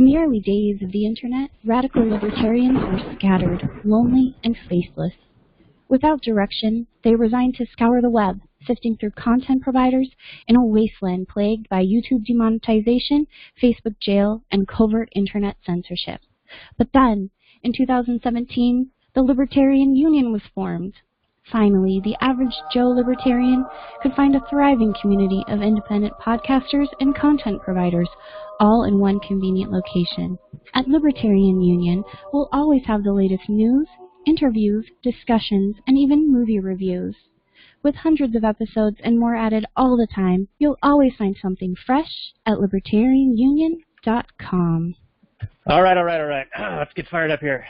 In the early days of the internet, radical libertarians were scattered, lonely, and faceless. Without direction, they resigned to scour the web, sifting through content providers in a wasteland plagued by YouTube demonetization, Facebook jail, and covert internet censorship. But then, in 2017, the Libertarian Union was formed. Finally, the average Joe libertarian could find a thriving community of independent podcasters and content providers, all in one convenient location. At Libertarian Union, we'll always have the latest news, interviews, discussions, and even movie reviews. With hundreds of episodes and more added all the time, you'll always find something fresh at libertarianunion.com. All right. Let's get fired up here.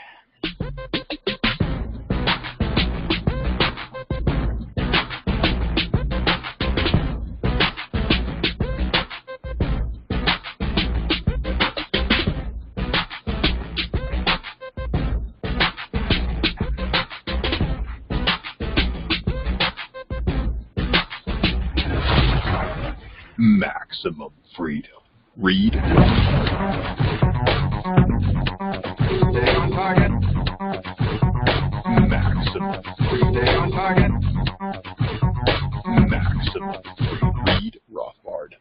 Maximum freedom. Read. Stay on target. Maximum freedom. Stay on target. Maximum freedom. Read Rothbard.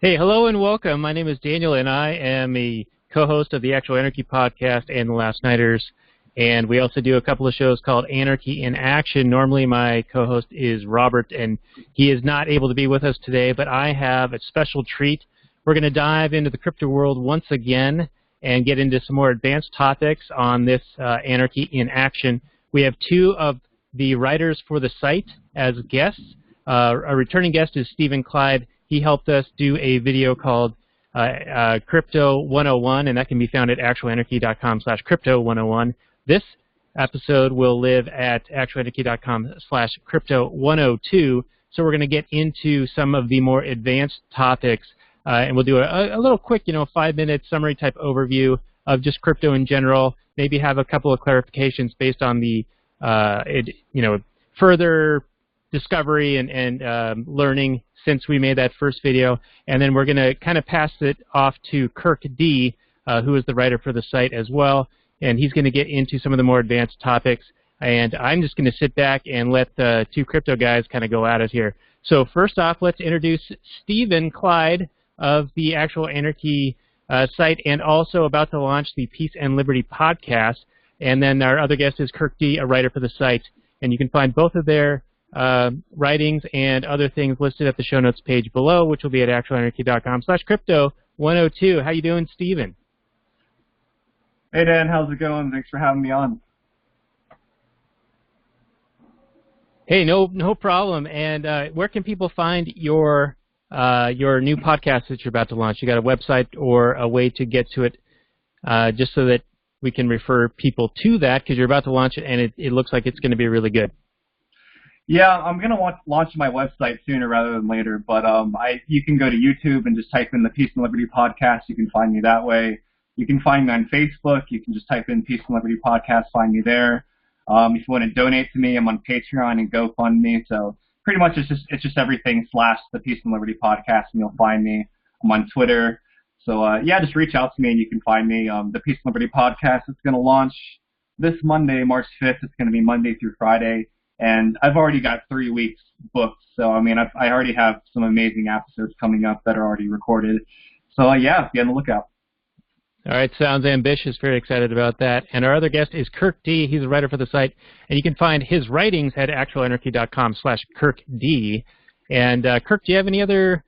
Hey, hello and welcome. My name is Daniel, and I am a co-host of the Actual Anarchy podcast and The Last Nighters. And we also do a couple of shows called Anarchy in Action. Normally my co-host is Robert, and he is not able to be with us today, but I have a special treat. We're going to dive into the crypto world once again and get into some more advanced topics on this Anarchy in Action. We have two of the writers for the site as guests. A returning guest is Steven Clyde. He helped us do a video called Crypto 101, and that can be found at actualanarchy.com/crypto101. This episode will live at actualanarchy.com/crypto102, so we're going to get into some of the more advanced topics, and we'll do a little quick, 5-minute summary type overview of just crypto in general, maybe have a couple of clarifications based on the, further discovery and learning since we made that first video, and then we're going to kind of pass it off to Kirk D., who is the writer for the site as well. And he's going to get into some of the more advanced topics. And I'm just going to sit back and let the two crypto guys kind of go at it here. So first off, let's introduce Steven Clyde of the Actual Anarchy site, and also about to launch the Peace and Liberty podcast. And then our other guest is Kirk D., a writer for the site. And you can find both of their writings and other things listed at the show notes page below, which will be at actualanarchy.com/crypto102. How you doing, Steven? Hey Dan, how's it going? Thanks for having me on. Hey, no problem. And where can people find your new podcast that you're about to launch? You got a website or a way to get to it, just so that we can refer people to that, because you're about to launch it, and it looks like it's going to be really good. Yeah, I'm gonna launch my website sooner rather than later. But you can go to YouTube and just type in the Peace and Liberty podcast. You can find me that way. You can find me on Facebook. You can just type in Peace and Liberty Podcast, find me there. If you want to donate to me, I'm on Patreon and GoFundMe. So pretty much it's just everything / the Peace and Liberty Podcast, and you'll find me. I'm on Twitter. So yeah, just reach out to me and you can find me. The Peace and Liberty Podcast is going to launch this Monday, March 5th. It's going to be Monday through Friday. And I've already got 3 weeks booked. So, I mean, I already have some amazing episodes coming up that are already recorded. So yeah, be on the lookout. All right, sounds ambitious. Very excited about that. And our other guest is Kirk D. He's a writer for the site, and you can find his writings at actualanarchy.com/KirkD. And Kirk, do you have any other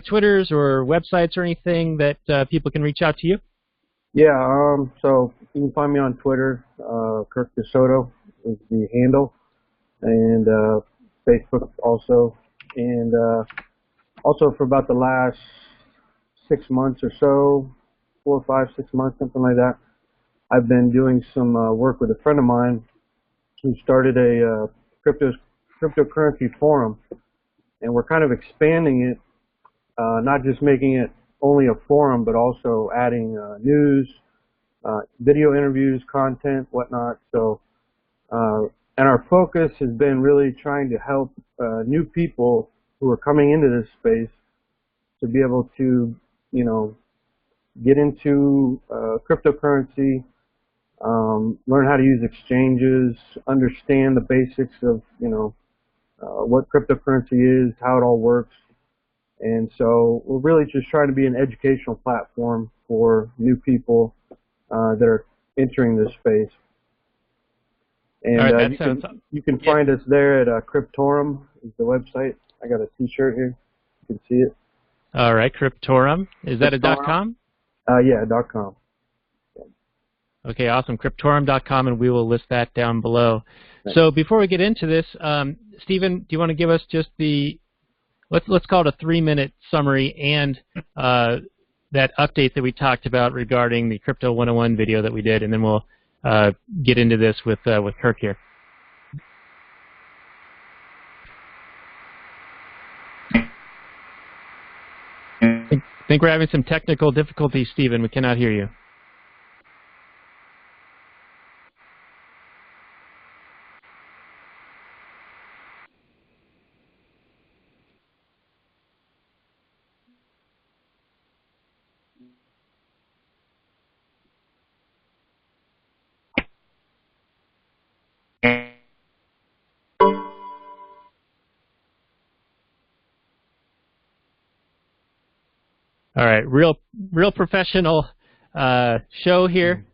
Twitters or websites or anything that people can reach out to you? Yeah, so you can find me on Twitter. Kirk DeSoto is the handle, and Facebook also. And also for about the last 6 months or so, 4, 5, 6 months, something like that, I've been doing some work with a friend of mine who started a cryptocurrency forum, and we're kind of expanding it, not just making it only a forum, but also adding news, video interviews, content, whatnot. So, and our focus has been really trying to help new people who are coming into this space to be able to, you know, get into cryptocurrency, learn how to use exchanges, understand the basics of, you know, what cryptocurrency is, how it all works. And so we're really just trying to be an educational platform for new people that are entering this space. And all right, you can find us there at Cryptorum is the website. I got a T-shirt here. You can see it. All right, Cryptorum. Is that a .com? Yeah, .com. Okay, awesome. Cryptorum.com, and we will list that down below. Thanks. So before we get into this, Steven, do you want to give us just the let's call it a 3-minute summary and that update that we talked about regarding the Crypto 101 video that we did, and then we'll get into this with Kirk here. I think we're having some technical difficulties, Steven. We cannot hear you. All right, real professional show here.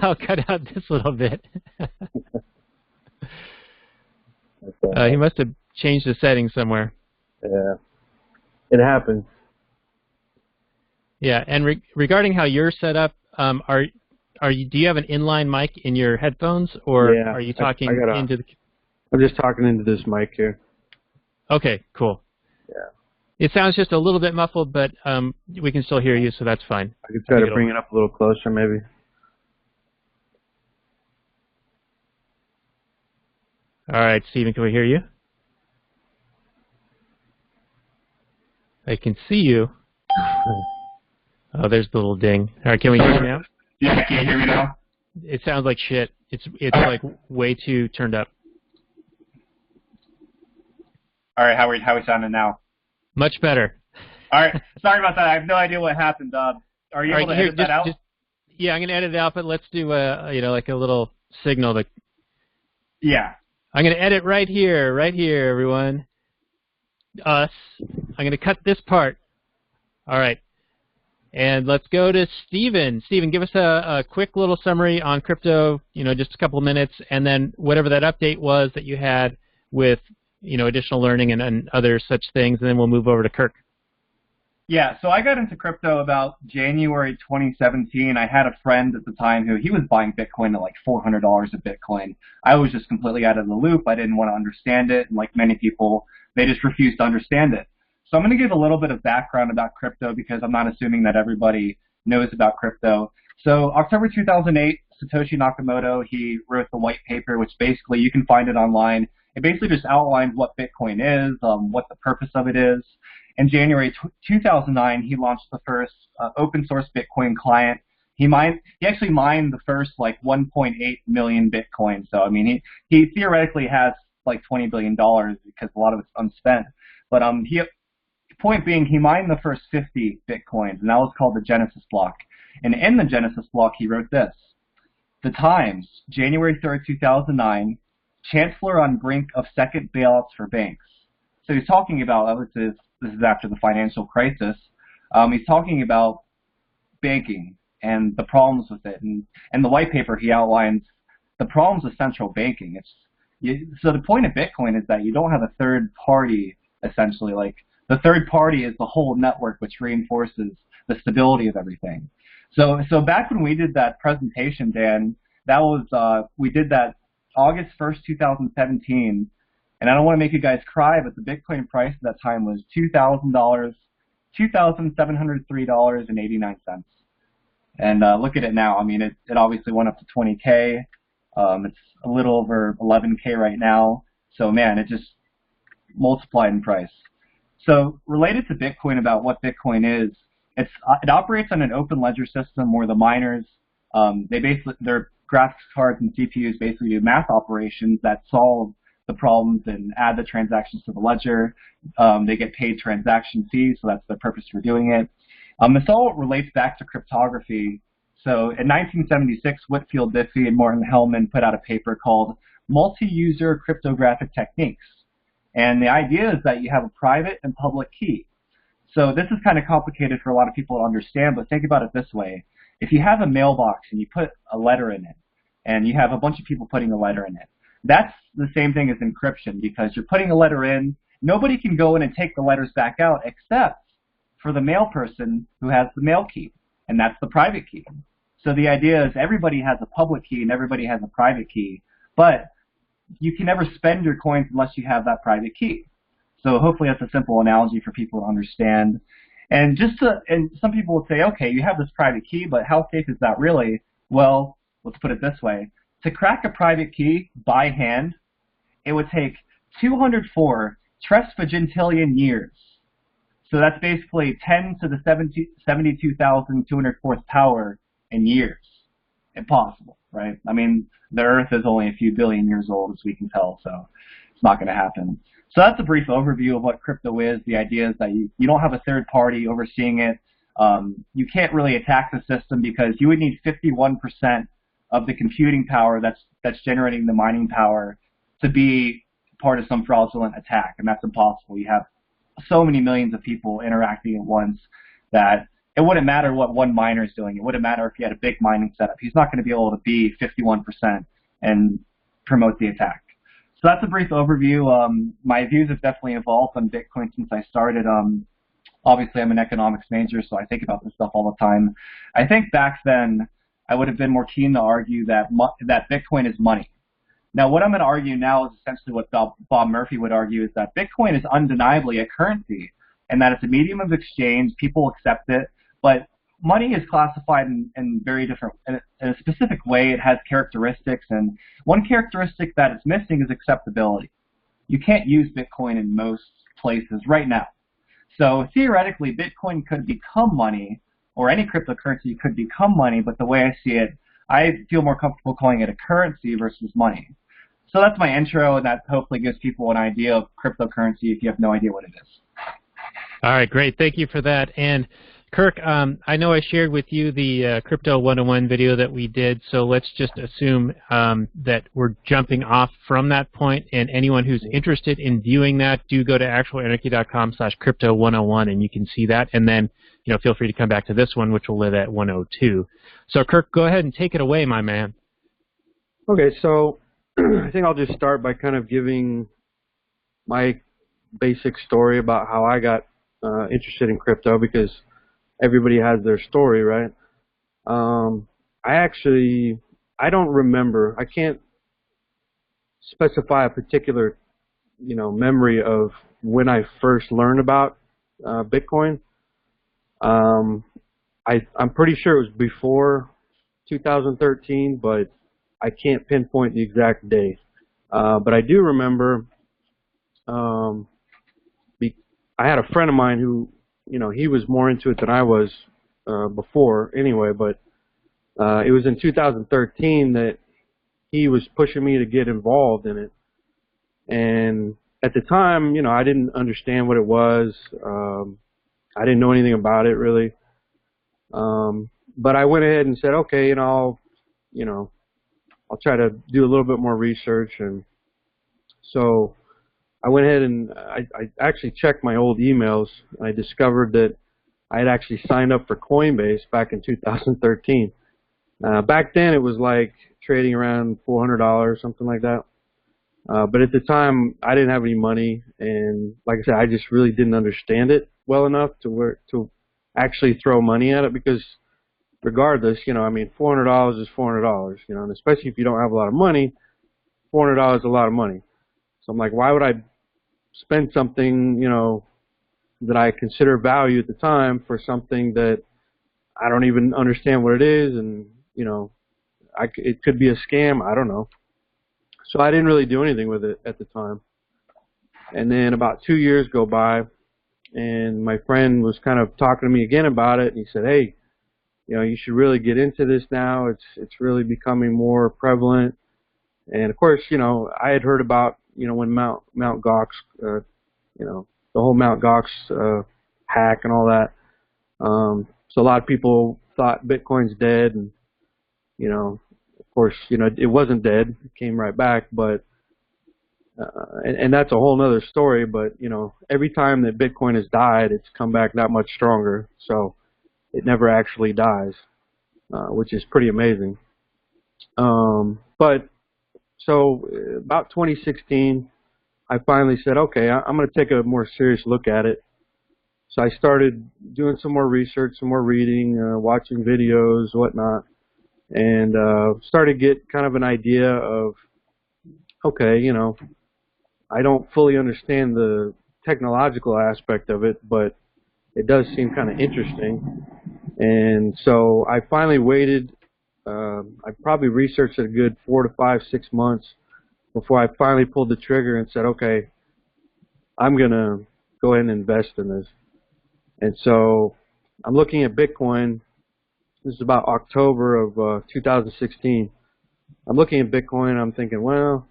I'll cut out this little bit. He must have changed the settings somewhere. Yeah, it happens. Yeah, and regarding how you're set up, do you have an inline mic in your headphones, or are you talking into the? I'm just talking into this mic here. Okay, cool. Yeah. It sounds just a little bit muffled, but we can still hear you, so that's fine. I could try to bring it up a little closer, maybe. All right, Steven, can we hear you? I can see you. Oh, there's the little ding. All right, can we hear you now? Yeah, can you hear me now? It sounds like shit. It's like way too turned up. All right, how are we sounding now? Much better. All right, sorry about that. I have no idea what happened. Are you able to edit that out? Yeah, I'm gonna edit it out, but let's do like a little signal. Yeah. I'm gonna edit right here, everyone. Us. I'm gonna cut this part. All right. And let's go to Steven. Steven, give us a quick little summary on crypto, just a couple of minutes, and then whatever that update was that you had with, additional learning and other such things, and then we'll move over to Kirk. Yeah, so I got into crypto about January 2017. I had a friend at the time who he was buying Bitcoin at like $400 a Bitcoin. I was just completely out of the loop. I didn't want to understand it, and like many people, they just refused to understand it. So I'm going to give a little bit of background about crypto because I'm not assuming that everybody knows about crypto. So October 2008, Satoshi Nakamoto, he wrote the white paper, which basically you can find it online. It basically just outlines what Bitcoin is, what the purpose of it is. In January 2009, he launched the first open source Bitcoin client. He actually mined the first like 1.8 million Bitcoin. So I mean, he theoretically has like $20 billion because a lot of it's unspent. But point being, he mined the first 50 Bitcoins, and that was called the Genesis block. And in the Genesis block, he wrote this: The Times, January 3rd, 2009, Chancellor on brink of second bailouts for banks. So he's talking about, this is after the financial crisis, he's talking about banking and the problems with it. And the white paper, he outlines the problems with central banking. So the point of Bitcoin is that you don't have a third party, essentially. Like, the third party is the whole network, which reinforces the stability of everything. So back when we did that presentation, Dan, that was we did that August 1st, 2017. And I don't want to make you guys cry, but the Bitcoin price at that time was $2,000, $2,703.89. And look at it now. I mean, it obviously went up to 20K. It's a little over 11K right now. So man, it just multiplied in price. So related to Bitcoin, about what Bitcoin is, it operates on an open ledger system where the miners, their graphics cards and CPUs basically do math operations that solve the problems and add the transactions to the ledger. They get paid transaction fees, so that's the purpose for doing it. This all relates back to cryptography. So in 1976, Whitfield Diffie and Morton Hellman put out a paper called Multi-User Cryptographic Techniques. And the idea is that you have a private and public key. So this is kind of complicated for a lot of people to understand, but think about it this way. If you have a mailbox and you put a letter in it, and you have a bunch of people putting a letter in it, that's the same thing as encryption, because you're putting a letter in, nobody can go in and take the letters back out except for the mail person who has the mail key, and that's the private key. So the idea is everybody has a public key and everybody has a private key, but you can never spend your coins unless you have that private key. So hopefully that's a simple analogy for people to understand. And and some people would say, okay, you have this private key, but how safe is that really? Well, let's put it this way. To crack a private key by hand, it would take 204 trespagentillion years. So that's basically 10 to the 72,204th power in years. Impossible, right? I mean, the Earth is only a few billion years old, as we can tell, so it's not going to happen. So that's a brief overview of what crypto is. The idea is that you don't have a third party overseeing it. You can't really attack the system because you would need 51% of the computing power that's generating the mining power to be part of some fraudulent attack, and that's impossible. You have so many millions of people interacting at once that it wouldn't matter what one miner is doing. It wouldn't matter if he had a big mining setup. He's not going to be able to be 51% and promote the attack. So that's a brief overview. My views have definitely evolved on Bitcoin since I started. Obviously, I'm an economics major, so I think about this stuff all the time. I think back then, I would have been more keen to argue that Bitcoin is money. Now, what I'm going to argue now is essentially what Bob Murphy would argue, is that Bitcoin is undeniably a currency, and that it's a medium of exchange. People accept it, but money is classified in very different, in a specific way. It has characteristics, and one characteristic that it's missing is acceptability. You can't use Bitcoin in most places right now. So theoretically, Bitcoin could become money, or any cryptocurrency could become money, but the way I see it, I feel more comfortable calling it a currency versus money. So that's my intro, and that hopefully gives people an idea of cryptocurrency if you have no idea what it is. All right, great. Thank you for that. And Kirk, I know I shared with you the Crypto 101 video that we did, so let's just assume that we're jumping off from that point, and anyone who's interested in viewing that, do go to actualanarchy.com/crypto101, and you can see that, and then feel free to come back to this one, which will live at 102. So Kirk, go ahead and take it away, my man. Okay, so I think I'll just start by kind of giving my basic story about how I got interested in crypto, because everybody has their story, right? I don't remember. I can't specify a particular, memory of when I first learned about Bitcoin. I'm pretty sure it was before 2013, but I can't pinpoint the exact date. But I do remember I had a friend of mine who, he was more into it than I was before anyway, but it was in 2013 that he was pushing me to get involved in it. And at the time, I didn't understand what it was. I didn't know anything about it really. But I went ahead and said, okay, I'll try to do a little bit more research. And so I went ahead and I actually checked my old emails, and I discovered that I had actually signed up for Coinbase back in 2013. Back then it was like trading around $400, something like that. But at the time I didn't have any money, and like I said, I just really didn't understand it well enough to actually throw money at it, because regardless, $400 is $400, and especially if you don't have a lot of money, $400 is a lot of money. So I'm like, why would I spend something, that I consider value at the time for something that I don't even understand what it is, and, it could be a scam, I don't know. So I didn't really do anything with it at the time. And then about 2 years go by, and my friend was kind of talking to me again about it, and he said, hey, you should really get into this now. It's really becoming more prevalent. And of course, I had heard about when Mount Gox, the whole Mount Gox hack and all that. So a lot of people thought Bitcoin's dead, and of course, it wasn't dead. It came right back, but and that's a whole nother story. But every time that Bitcoin has died, it's come back that much stronger. So it never actually dies, which is pretty amazing. But so about 2016, I finally said, okay, I'm going to take a more serious look at it. So I started doing some more research, some more reading, watching videos, whatnot, and started to get kind of an idea of, okay, I don't fully understand the technological aspect of it, but it does seem kind of interesting. And so I finally waited. I probably researched it a good 4 to 5, 6 months before I finally pulled the trigger and said, okay, I'm going to go ahead and invest in this. And so I'm looking at Bitcoin. This is about October of 2016. I'm looking at Bitcoin. I'm thinking, well,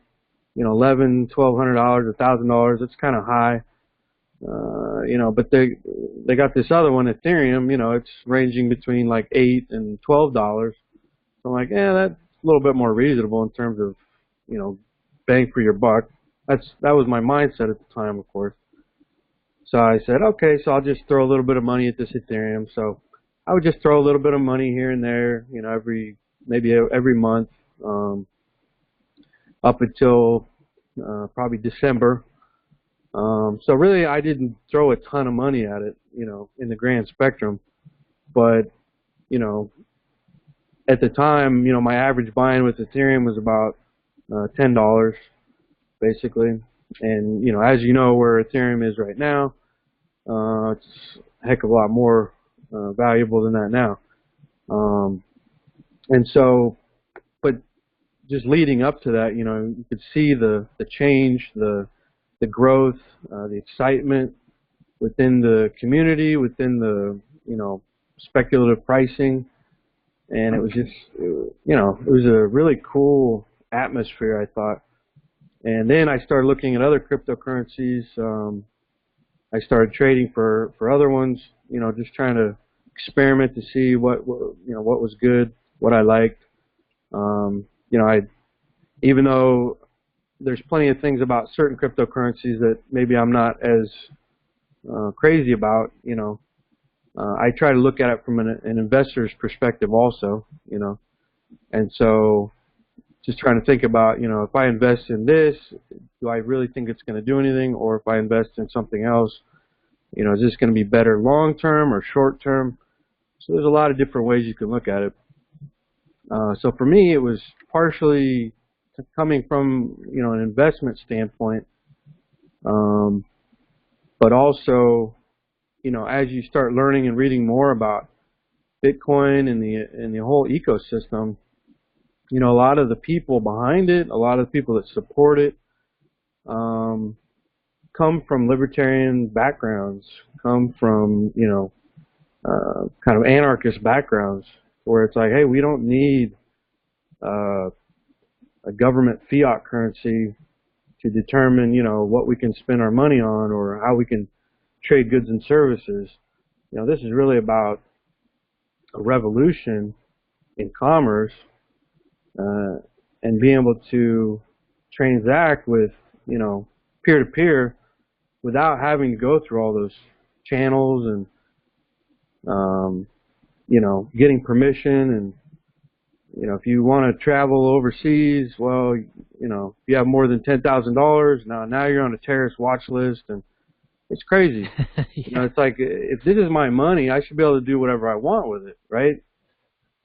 $1,100, $1,200, $1,000. That's kind of high, But they got this other one, Ethereum. It's ranging between like $8 and $12. So I'm like, yeah, that's a little bit more reasonable in terms of, bang for your buck. That was my mindset at the time, of course. So I said, okay, so I'll just throw a little bit of money at this Ethereum. So I would just throw a little bit of money here and there, maybe every month, up until probably December. So really, I didn't throw a ton of money at it, in the grand spectrum. But, at the time, my average buy-in with Ethereum was about $10, basically. And, as you know, where Ethereum is right now, it's a heck of a lot more valuable than that now. And so, but just leading up to that, you could see the change, the growth, the excitement within the community, within the, speculative pricing. And it was just, it was a really cool atmosphere, I thought. And then I started looking at other cryptocurrencies. I started trading for other ones, just trying to experiment to see what was good, what I liked. Even though there's plenty of things about certain cryptocurrencies that maybe I'm not as crazy about, I try to look at it from an investor's perspective also, and so just trying to think about, if I invest in this, do I really think it's going to do anything? Or if I invest in something else, is this going to be better long term or short term? So there's a lot of different ways you can look at it. So for me, it was partially coming from, an investment standpoint, but also, as you start learning and reading more about Bitcoin and the whole ecosystem, a lot of the people behind it, a lot of the people that support it, come from libertarian backgrounds, come from, kind of anarchist backgrounds, where it's like, hey, we don't need a government fiat currency to determine, what we can spend our money on or how we can trade goods and services. This is really about a revolution in commerce, and being able to transact with, peer-to-peer without having to go through all those channels and, getting permission. And, if you want to travel overseas, well, if you have more than $10,000, now you're on a terrorist watch list, and it's crazy. Yeah. It's like, if this is my money, I should be able to do whatever I want with it, right?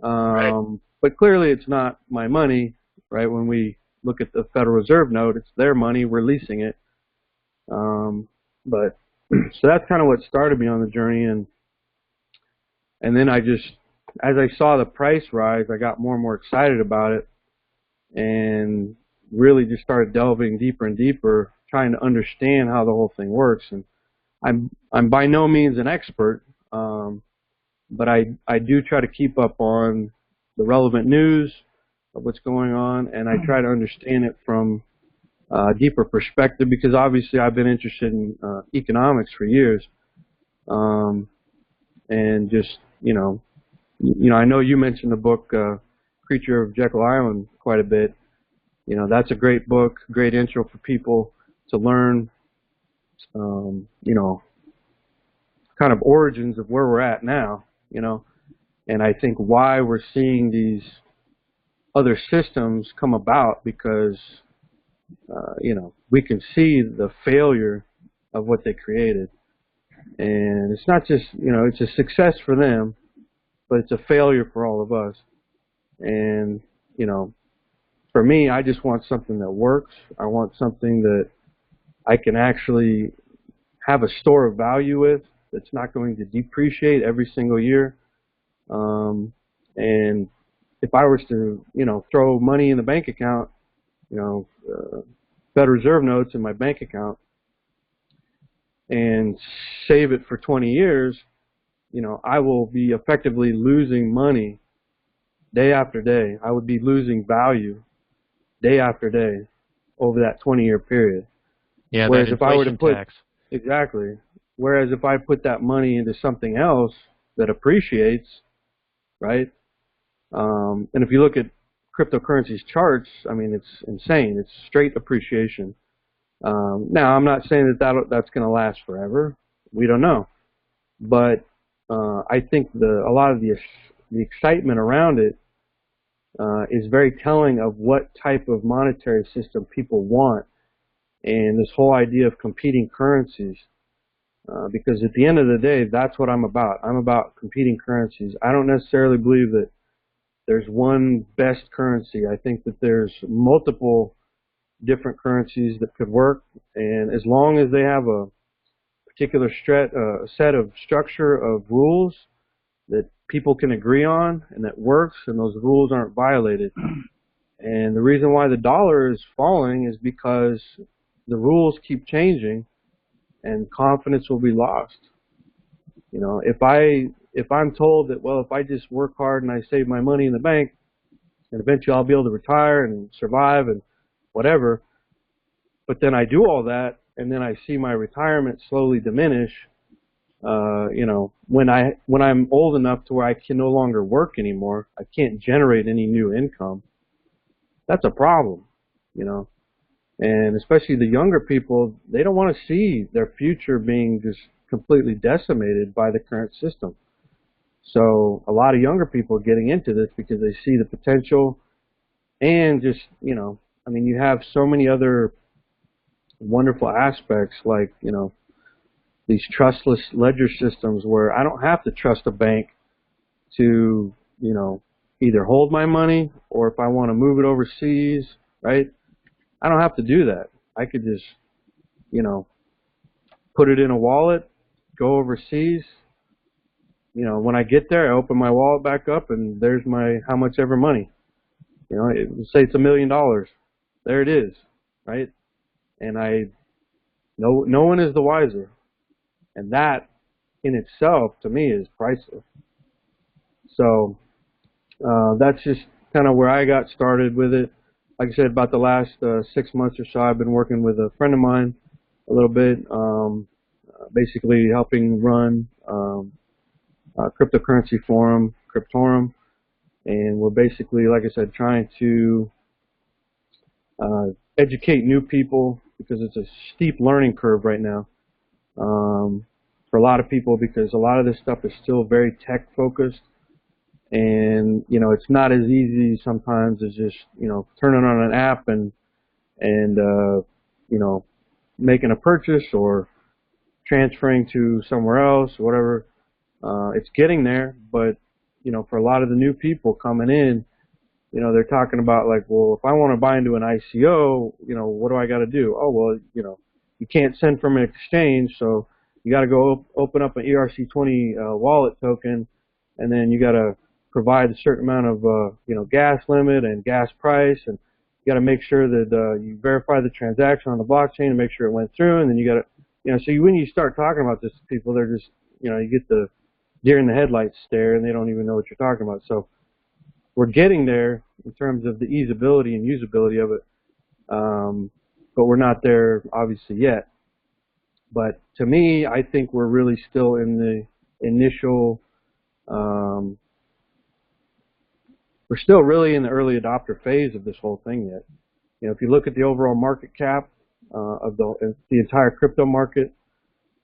Right. But clearly it's not my money, right? When we look at the Federal Reserve note, it's their money, we're leasing it. But so that's kind of what started me on the journey, and then I just, as I saw the price rise, I got more and more excited about it, and really just started delving deeper and deeper, trying to understand how the whole thing works. And I'm by no means an expert, but I do try to keep up on the relevant news of what's going on, and I try to understand it from deeper perspective, because obviously I've been interested in economics for years, and just I know you mentioned the book Creature of Jekyll Island quite a bit. That's a great book, great intro for people to learn, kind of origins of where we're at now, and I think why we're seeing these other systems come about, because, we can see the failure of what they created. And it's not just, it's a success for them, but it's a failure for all of us. And, for me, I just want something that works. I want something that I can actually have a store of value with, that's not going to depreciate every single year. And if I was to, throw money in the bank account, Federal Reserve notes in my bank account, and save it for 20 years, I will be effectively losing money day after day. I would be losing value day after day over that 20-year period. Yeah, whereas that if I were to inflation put tax. Exactly. Whereas if I put that money into something else that appreciates, right? And if you look at cryptocurrency's charts, I mean, it's insane. It's straight appreciation. Now, I'm not saying that's going to last forever. We don't know. But I think a lot of the excitement around it is very telling of what type of monetary system people want, and this whole idea of competing currencies. Because at the end of the day, that's what I'm about. I'm about competing currencies. I don't necessarily believe that there's one best currency. I think that there's multiple different currencies that could work, and as long as they have a particular set of structure of rules that people can agree on and that works, and those rules aren't violated. And the reason why the dollar is falling is because the rules keep changing, and confidence will be lost. If I'm told that, well, if I just work hard and I save my money in the bank, and eventually I'll be able to retire and survive and whatever, but then I do all that, and then I see my retirement slowly diminish, when I'm old enough to where I can no longer work anymore, I can't generate any new income, that's a problem, And especially the younger people, they don't want to see their future being just completely decimated by the current system. So a lot of younger people are getting into this because they see the potential, and just, I mean, you have so many other wonderful aspects, like, these trustless ledger systems where I don't have to trust a bank to, either hold my money, or if I want to move it overseas, right? I don't have to do that. I could just, put it in a wallet, go overseas. When I get there, I open my wallet back up, and there's my how much ever money. Say it's $1 million. There it is, right? And no one is the wiser. And that in itself, to me, is priceless. So that's just kind of where I got started with it. Like I said, about the last 6 months or so, I've been working with a friend of mine a little bit, basically helping run a cryptocurrency forum, Cryptorum. And we're basically, like I said, trying to educate new people, because it's a steep learning curve right now for a lot of people, because a lot of this stuff is still very tech focused, and it's not as easy sometimes as just turning on an app and making a purchase or transferring to somewhere else or whatever. It's getting there, but for a lot of the new people coming in, they're talking about, like, well, if I want to buy into an ICO, what do I got to do? Oh, well, you can't send from an exchange, so you got to go open up an ERC20 wallet token, and then you got to provide a certain amount of gas limit and gas price, and you got to make sure that you verify the transaction on the blockchain and make sure it went through, and then you got to, so when you start talking about this to people, they're just, you get the deer in the headlights stare, and they don't even know what you're talking about. So we're getting there in terms of the easeability and usability of it. but we're not there obviously yet. But to me, I think we're really still in the initial, we're still really in the early adopter phase of this whole thing yet. You know, if you look at the overall market cap of the entire crypto market,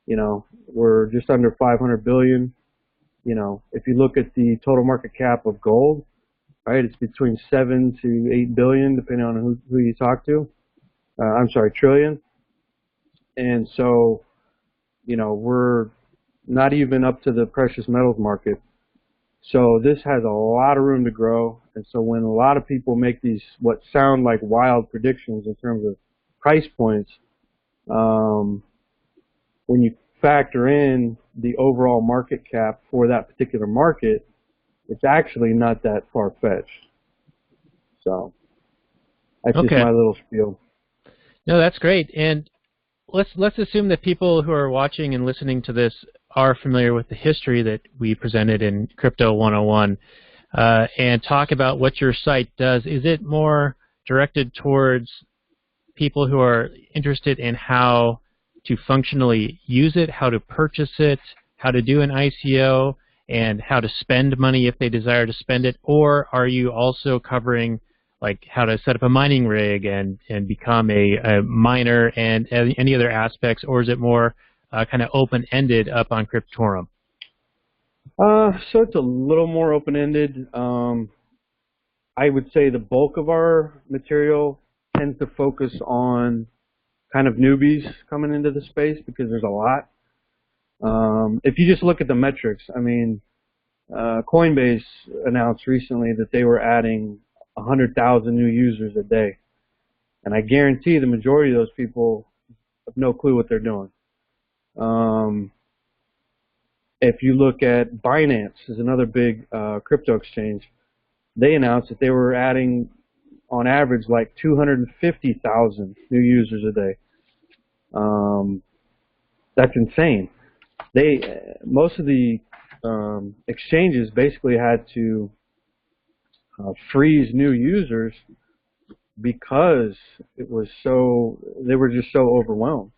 you know, we're just under 500 billion. You know, if you look at the total market cap of gold, right, it's between 7 to 8 billion, depending on who you talk to. I'm sorry, trillion. And so, you know, we're not even up to the precious metals market. So this has a lot of room to grow. And so when a lot of people make these what sound like wild predictions in terms of price points, when you factor in the overall market cap for that particular market, it's actually not that far-fetched. So that's just my little spiel. No, that's great. And let's assume that people who are watching and listening to this are familiar with the history that we presented in Crypto 101, and talk about what your site does. Is it more directed towards people who are interested in how to functionally use it, how to purchase it, how to do an ICO, and how to spend money if they desire to spend it? Or are you also covering like how to set up a mining rig and become a miner and any other aspects, or is it more kind of open-ended up on Cryptorum? So it's a little more open-ended. I would say the bulk of our material tends to focus on kind of newbies coming into the space because there's a lot. If you just look at the metrics, I mean, Coinbase announced recently that they were adding 100,000 new users a day. And I guarantee the majority of those people have no clue what they're doing. If you look at Binance, is another big crypto exchange, they announced that they were adding, on average, like 250,000 new users a day. That's insane. Most of the exchanges basically had to freeze new users because they were just so overwhelmed.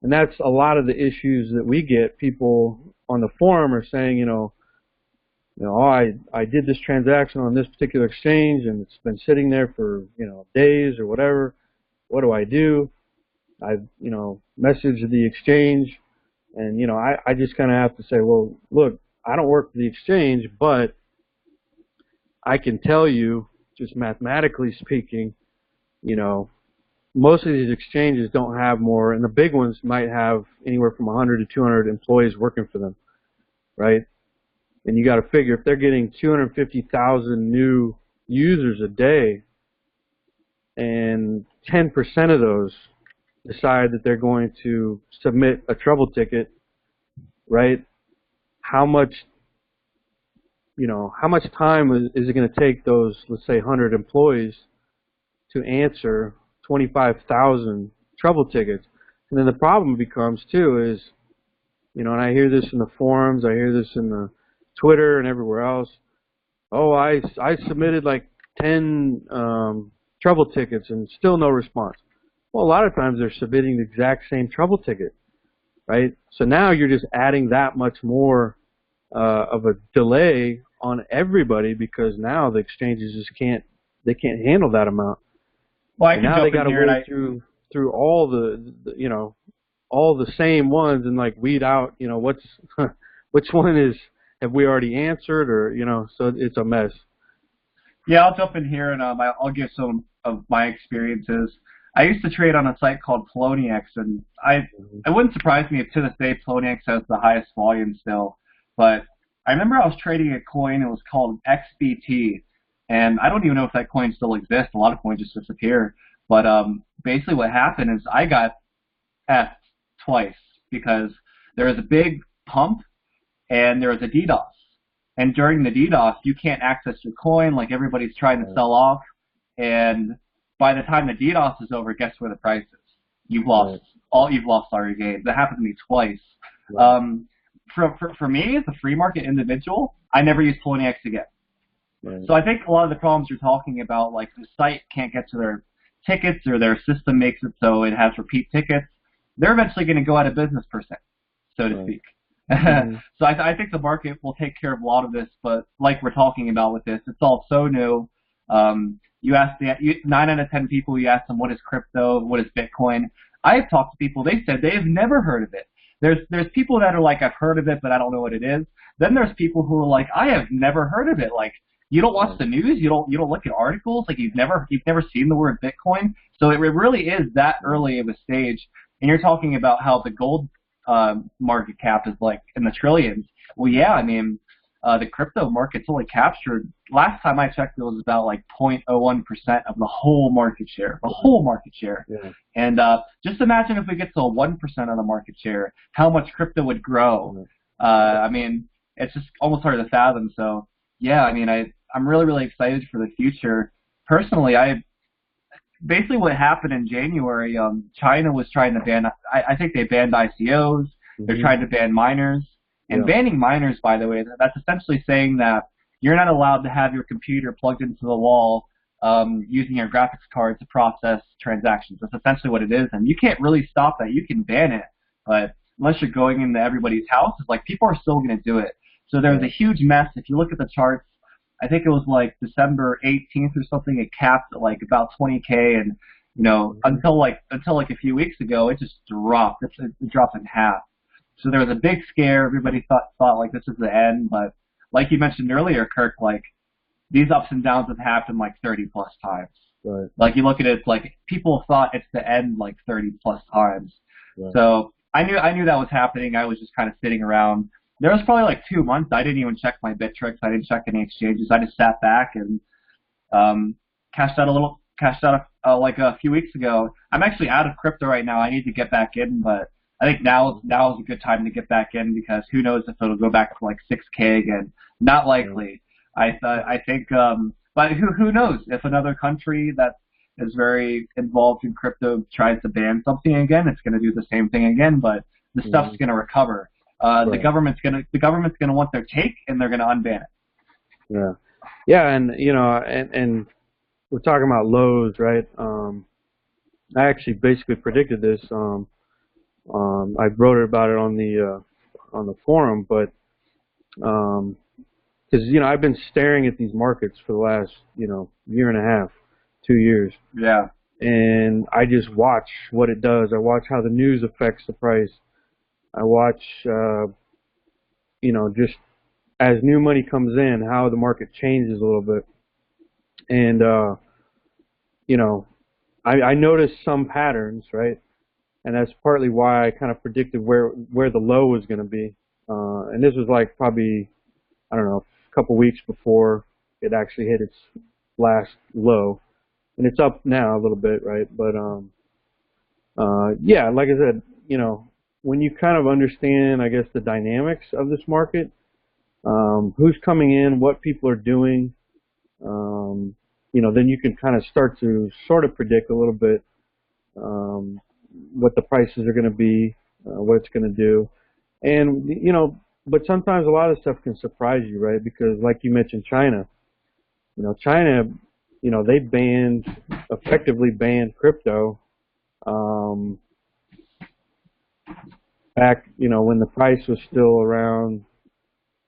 And that's a lot of the issues that we get. People on the forum are saying, oh, I did this transaction on this particular exchange and it's been sitting there for, days or whatever. What do I do? I've, messaged the exchange, and, I just kind of have to say, well, look, I don't work for the exchange, but I can tell you, just mathematically speaking, most of these exchanges don't have more, and the big ones might have anywhere from 100 to 200 employees working for them, right? And you got to figure if they're getting 250,000 new users a day, and 10% of those decide that they're going to submit a trouble ticket, right? How much time is it going to take those, let's say, 100 employees to answer 25,000 trouble tickets? And then the problem becomes, too, is, and I hear this in the forums, I hear this in the Twitter and everywhere else, oh, I submitted like 10 trouble tickets and still no response. Well, a lot of times they're submitting the exact same trouble ticket, right? So now you're just adding that much more of a delay on everybody because now the exchanges just can't handle that amount. Well, and now they got to wade through all the all the same ones and like weed out what's which one have we already answered, or so it's a mess. Yeah, I'll jump in here and I'll give some of my experiences. I used to trade on a site called Poloniex, and it wouldn't surprise me if to this day Poloniex has the highest volume still. But I remember I was trading a coin. It was called XBT, and I don't even know if that coin still exists. A lot of coins just disappear. But basically what happened is I got F'd twice because there was a big pump and there was a DDoS. And during the DDoS, you can't access your coin, like everybody's trying to sell off. And by the time the DDoS is over, guess where the price is? You've lost all your gains. That happened to me twice. Right. For me, as a free market individual, I never use Poloniex again. Right. So I think a lot of the problems you're talking about, like the site can't get to tickets or their system makes it so it has repeat tickets, they're eventually going to go out of business per se, so to speak. So I think the market will take care of a lot of this, but like we're talking about with this, it's all so new. You ask 9 out of 10 people, you ask them what is crypto, what is Bitcoin. I've talked to people, they said they have never heard of it. There's people that are like, I've heard of it, but I don't know what it is. Then there's people who are like, I have never heard of it. Like, you don't watch the news, you don't look at articles, like you've never seen the word Bitcoin. So it really is that early of a stage. And you're talking about how the gold market cap is like in the trillions. Well, yeah, I mean, the crypto market's only captured, last time I checked, it was about like 0.01% of the whole market share. The whole market share. Yeah. And just imagine if we get to 1% of the market share, how much crypto would grow. I mean, it's just almost hard to fathom. So, yeah, I mean, I'm really, really excited for the future. Personally, basically what happened in January, China was trying to ban, I think they banned ICOs. They're trying to ban miners. And banning miners, by the way, that's essentially saying that you're not allowed to have your computer plugged into the wall using your graphics card to process transactions. That's essentially what it is. And you can't really stop that. You can ban it, but unless you're going into everybody's house, it's like people are still going to do it. So there was a huge mess. If you look at the charts, I think it was like December 18th or something, it capped at like about 20K, and you know, until like a few weeks ago, it just dropped. It dropped in half. So there was a big scare. Everybody thought like this is the end, but like you mentioned earlier, Kirk, like these ups and downs have happened like 30 plus times. Right. Like you look at it, it's like people thought it's the end like 30 plus times. Right. So I knew that was happening. I was just kind of sitting around. There was probably like 2 months. I didn't even check my Bittrex. I didn't check any exchanges. I just sat back and cashed out like a few weeks ago. I'm actually out of crypto right now. I need to get back in, but I think now is a good time to get back in because who knows if it'll go back to like 6K again. Not likely. I think, but who knows if another country that is very involved in crypto tries to ban something again, it's going to do the same thing again, but the stuff's going to recover. The government's gonna want their take, and they're gonna unban it. Yeah, and you know, and we're talking about lows, right? I actually basically predicted this. I wrote about it on the forum, but because you know I've been staring at these markets for the last year and a half, 2 years. Yeah. And I just watch what it does. I watch how the news affects the price. I watch, just as new money comes in, how the market changes a little bit. And, I noticed some patterns, right? And that's partly why I kind of predicted where the low was going to be. And this was like probably, I don't know, a couple weeks before it actually hit its last low. And it's up now a little bit, right? But, yeah, like I said, when you kind of understand, I guess, the dynamics of this market, who's coming in, what people are doing, then you can kind of start to sort of predict a little bit what the prices are going to be, what it's going to do. And, but sometimes a lot of stuff can surprise you, right? Because like you mentioned, China, they effectively banned crypto. Back, when the price was still around,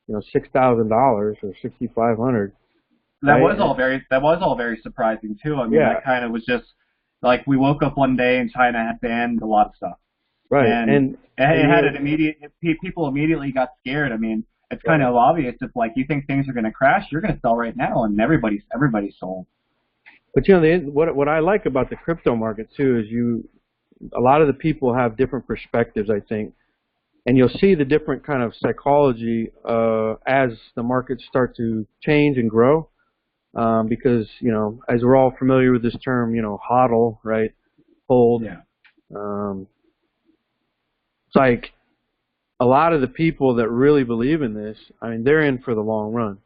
$6,000 or $6,500. That was all very surprising too. I mean, that kind of was just like we woke up one day and China had banned a lot of stuff. Right. And it had an immediate. People immediately got scared. I mean, it's kind of obvious. If like you think things are going to crash, you're going to sell right now, and everybody's sold. But what I like about the crypto market too is a lot of the people have different perspectives, I think, and you'll see the different kind of psychology as the markets start to change and grow, because as we're all familiar with this term, hodl, right? Hold. Yeah. It's like a lot of the people that really believe in this, I mean, they're in for the long run.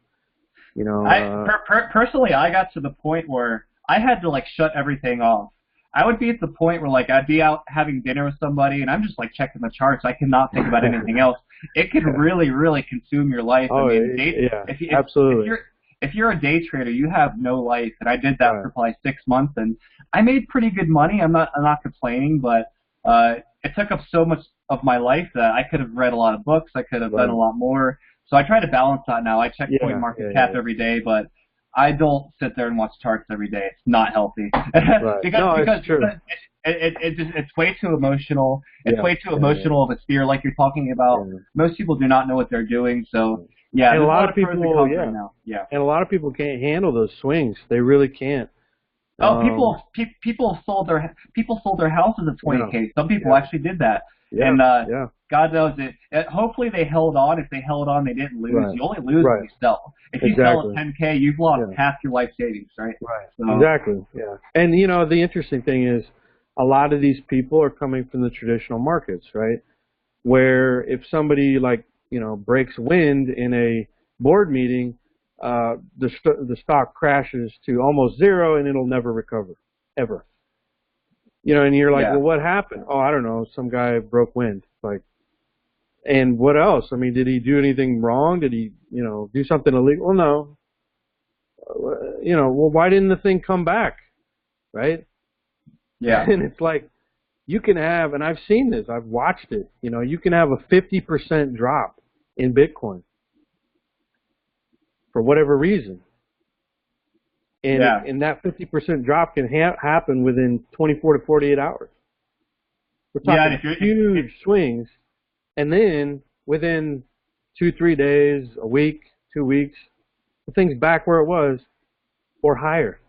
Personally, I got to the point where I had to like shut everything off. I would be at the point where like I'd be out having dinner with somebody and I'm just like checking the charts. I cannot think about anything else. It can really, really consume your life. Oh, I mean, absolutely. if you're a day trader, you have no life. And I did that Right. for probably 6 months, and I made pretty good money. I'm not complaining, but it took up so much of my life that I could have read a lot of books. I could have Right. done a lot more. So I try to balance that now. I check Yeah, CoinMarketCap yeah. every day, but I don't sit there and watch charts every day. It's not healthy. Right. because No, it's true. it's way too emotional. It's Yeah, way too yeah, emotional of a sphere like you're talking about. Yeah. Most people do not know what they're doing. So yeah, And there's a lot of pros and people, cons yeah. right now. Yeah. And a lot of people can't handle those swings. They really can't. Oh, people sold their houses at 20K. Some people actually did that. Yeah, And yeah. God knows it. Hopefully they held on. If they held on, they didn't lose. Right. You only lose Right. when you sell. If you Exactly. sell at 10K, you've lost Yeah. half your life savings, right? Right. So, Exactly. Yeah. And you know, the interesting thing is, a lot of these people are coming from the traditional markets, right? Where if somebody breaks wind in a board meeting, the stock crashes to almost zero and it'll never recover, ever. You know, and you're like, Yeah. well, what happened? Oh, I don't know. Some guy broke wind. Like, and what else? I mean, did he do anything wrong? Did he, do something illegal? Well, no. Well, why didn't the thing come back? Right? yeah. And it's like, you can have, and I've seen this, I've watched it, you can have a 50% drop in Bitcoin for whatever reason. And, Yeah. and that 50% drop can happen within 24 to 48 hours. We're Yeah, talking and huge swings, and then within 2-3 days, a week, 2 weeks, the thing's back where it was or higher.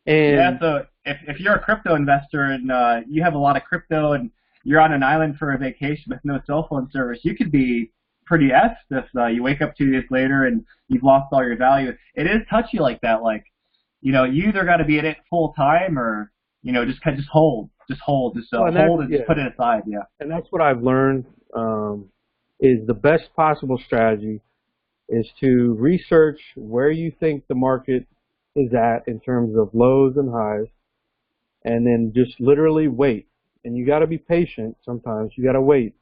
And Yeah, so if you're a crypto investor and you have a lot of crypto and you're on an island for a vacation with no cell phone service, you could be pretty effed if you wake up 2 days later and you've lost all your value. It is touchy like that. Like, you either got to be in it full time or, just hold. Just hold and just put it aside. Yeah. And that's what I've learned is the best possible strategy is to research where you think the market is at in terms of lows and highs, and then just literally wait. And you got to be patient sometimes. You got to wait.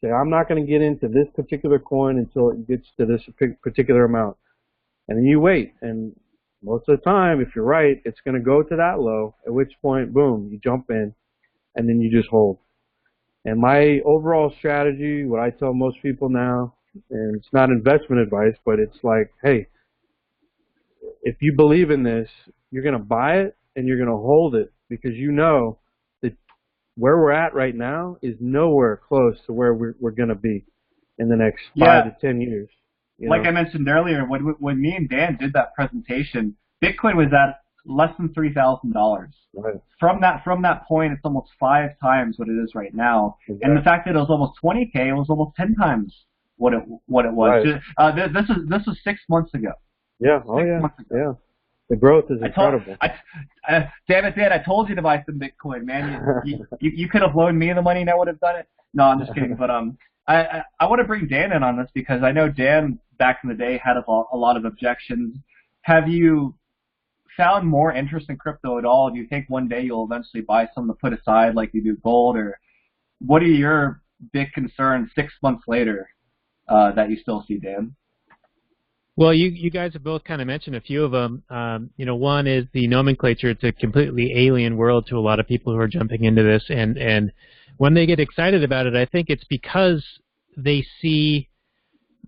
Say, I'm not going to get into this particular coin until it gets to this particular amount. And then you wait. And most of the time, if you're right, it's going to go to that low, at which point, boom, you jump in, and then you just hold. And my overall strategy, what I tell most people now, and it's not investment advice, but it's like, hey, if you believe in this, you're going to buy it and you're going to hold it because you know that where we're at right now is nowhere close to where we're going to be in the next 5 to 10 years. Like I mentioned earlier, when me and Dan did that presentation, Bitcoin was at less than $3,000. Right. From that point, it's almost 5 times what it is right now. Exactly. And the fact that it was almost 20K, it was almost 10 times what it was. Right. This was 6 months ago. Yeah. Oh, 6 yeah. months ago. Yeah. The growth is incredible. Damn it, Dan! I told you to buy some Bitcoin, man. You could have loaned me the money and I would have done it. No, I'm just kidding. But I want to bring Dan in on this because I know Dan back in the day had a lot of objections. Have you found more interest in crypto at all? Do you think one day you'll eventually buy some to put aside like you do gold, or what are your big concerns 6 months later that you still see, Dan? Well, you guys have both kind of mentioned a few of them. One is the nomenclature. It's a completely alien world to a lot of people who are jumping into this, and when they get excited about it, I think it's because they see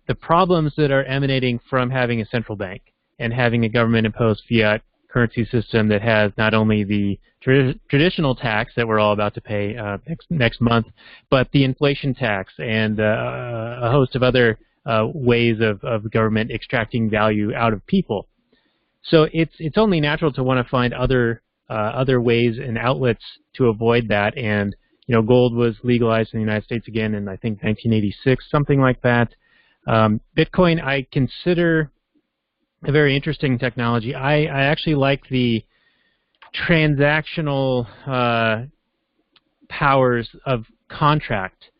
the problems that are emanating from having a central bank and having a government-imposed fiat currency system that has not only the traditional tax that we're all about to pay next month, but the inflation tax and a host of other ways of government extracting value out of people. So it's only natural to want to find other ways and outlets to avoid that. And gold was legalized in the United States again in I think 1986, something like that. Bitcoin I consider a very interesting technology. I actually like the transactional powers of contract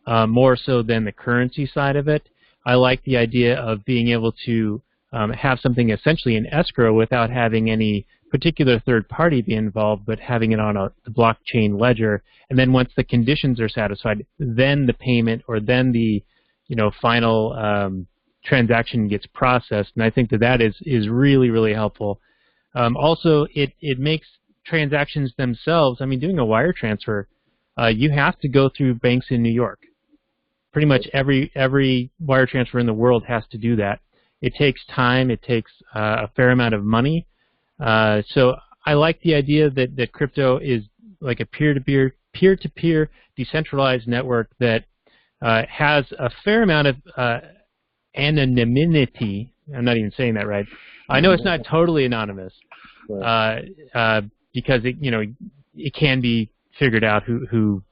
more so than the currency side of it. I like the idea of being able to have something essentially in escrow without having any particular third party be involved, but having it on the blockchain ledger. And then once the conditions are satisfied, then the payment or then the final transaction gets processed, and I think that is really, really helpful. Also, it makes transactions themselves, I mean, doing a wire transfer, you have to go through banks in New York. Pretty much every wire transfer in the world has to do that. It takes time. It takes a fair amount of money. So I like the idea that crypto is like a peer-to-peer decentralized network that has a fair amount of anonymity. I'm not even saying that right. I know it's not totally anonymous because it can be figured out who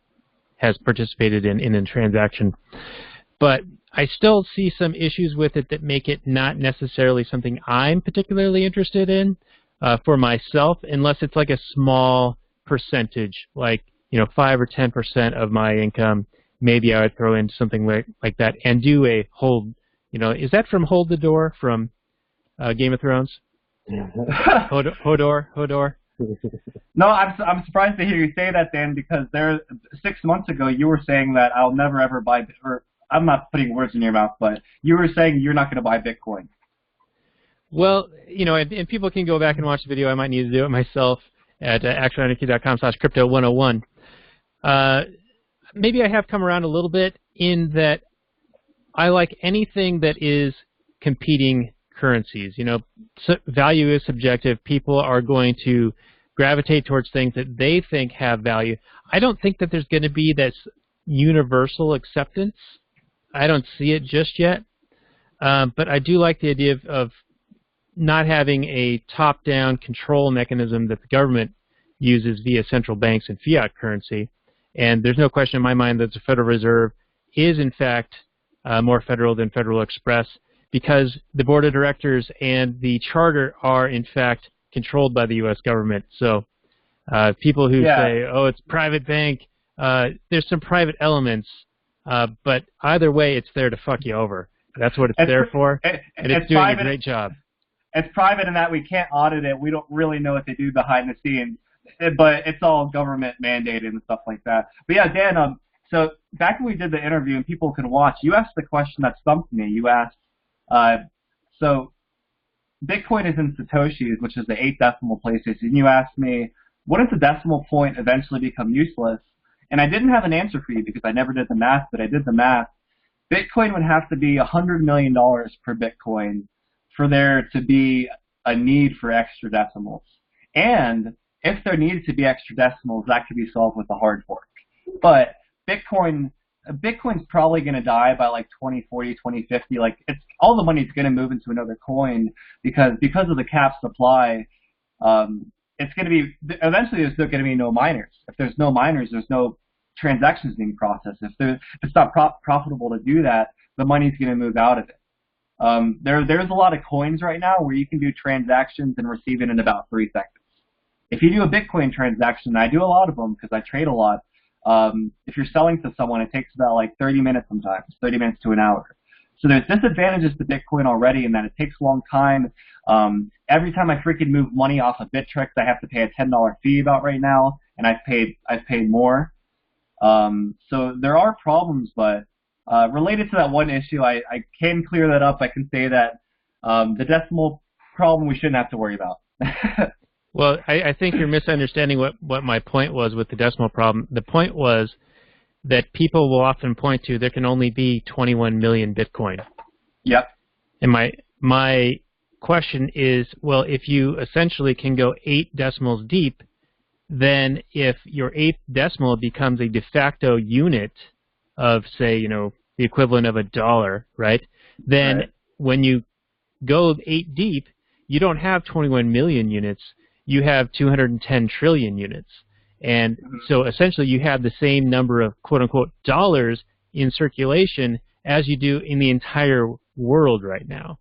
has participated in a transaction. But I still see some issues with it that make it not necessarily something I'm particularly interested in for myself, unless it's like a small percentage, like 5 or 10% of my income. Maybe I would throw in something like that and do a hold. Is that from Hold the Door from Game of Thrones? Hodor. No, I'm surprised to hear you say that, Dan, because 6 months ago you were saying that I'll never ever buy, or I'm not putting words in your mouth, but you were saying you're not going to buy Bitcoin. Well, and people can go back and watch the video. I might need to do it myself at actualanarchy.com/crypto101. Maybe I have come around a little bit in that I like anything that is competing currencies. Value is subjective. People are going to gravitate towards things that they think have value. I don't think that there's going to be this universal acceptance. I don't see it just yet. But I do like the idea of not having a top-down control mechanism that the government uses via central banks and fiat currency. And there's no question in my mind that the Federal Reserve is, in fact, more federal than Federal Express, because the board of directors and the charter are, in fact, controlled by the U.S. government. So people who say, oh, it's private bank, there's some private elements, but either way, it's there to fuck you over. That's what it's there for, and it's doing a great job. It's private in that we can't audit it. We don't really know what they do behind the scenes, but it's all government mandated and stuff like that. But yeah, Dan, so back when we did the interview and people could watch, you asked the question that stumped me. You asked, so Bitcoin is in Satoshis, which is the 8 decimal places, and you asked me, what if the decimal point eventually become useless? And I didn't have an answer for you because I never did the math, but I did the math. Bitcoin would have to be $100 million per Bitcoin for there to be a need for extra decimals. And if there needed to be extra decimals, that could be solved with a hard fork. But Bitcoin's probably going to die by like 2040, 2050. Like all the money's going to move into another coin because of the cap supply. It's going to be eventually there's going to be no miners. If there's no miners, there's no transactions being processed. If it's not profitable to do that, the money's going to move out of it. There's a lot of coins right now where you can do transactions and receive it in about 3 seconds. If you do a Bitcoin transaction, I do a lot of them because I trade a lot. If you're selling to someone, it takes about like 30 minutes sometimes, 30 minutes to an hour. So there's disadvantages to Bitcoin already in that it takes a long time. Every time I freaking move money off of Bittrex, I have to pay a $10 fee about right now, and I've paid more. So there are problems, but related to that one issue, I can clear that up. I can say that the decimal problem we shouldn't have to worry about. Well, I think you're misunderstanding what my point was with the decimal problem. The point was that people will often point to there can only be 21 million Bitcoin. Yep. And my question is, well, if you essentially can go 8 decimals deep, then if your 8th decimal becomes a de facto unit of, say, the equivalent of $1, right? Then right. When you go 8 deep, you don't have 21 million units. You have 210 trillion units. And so essentially you have the same number of quote-unquote dollars in circulation as you do in the entire world right now.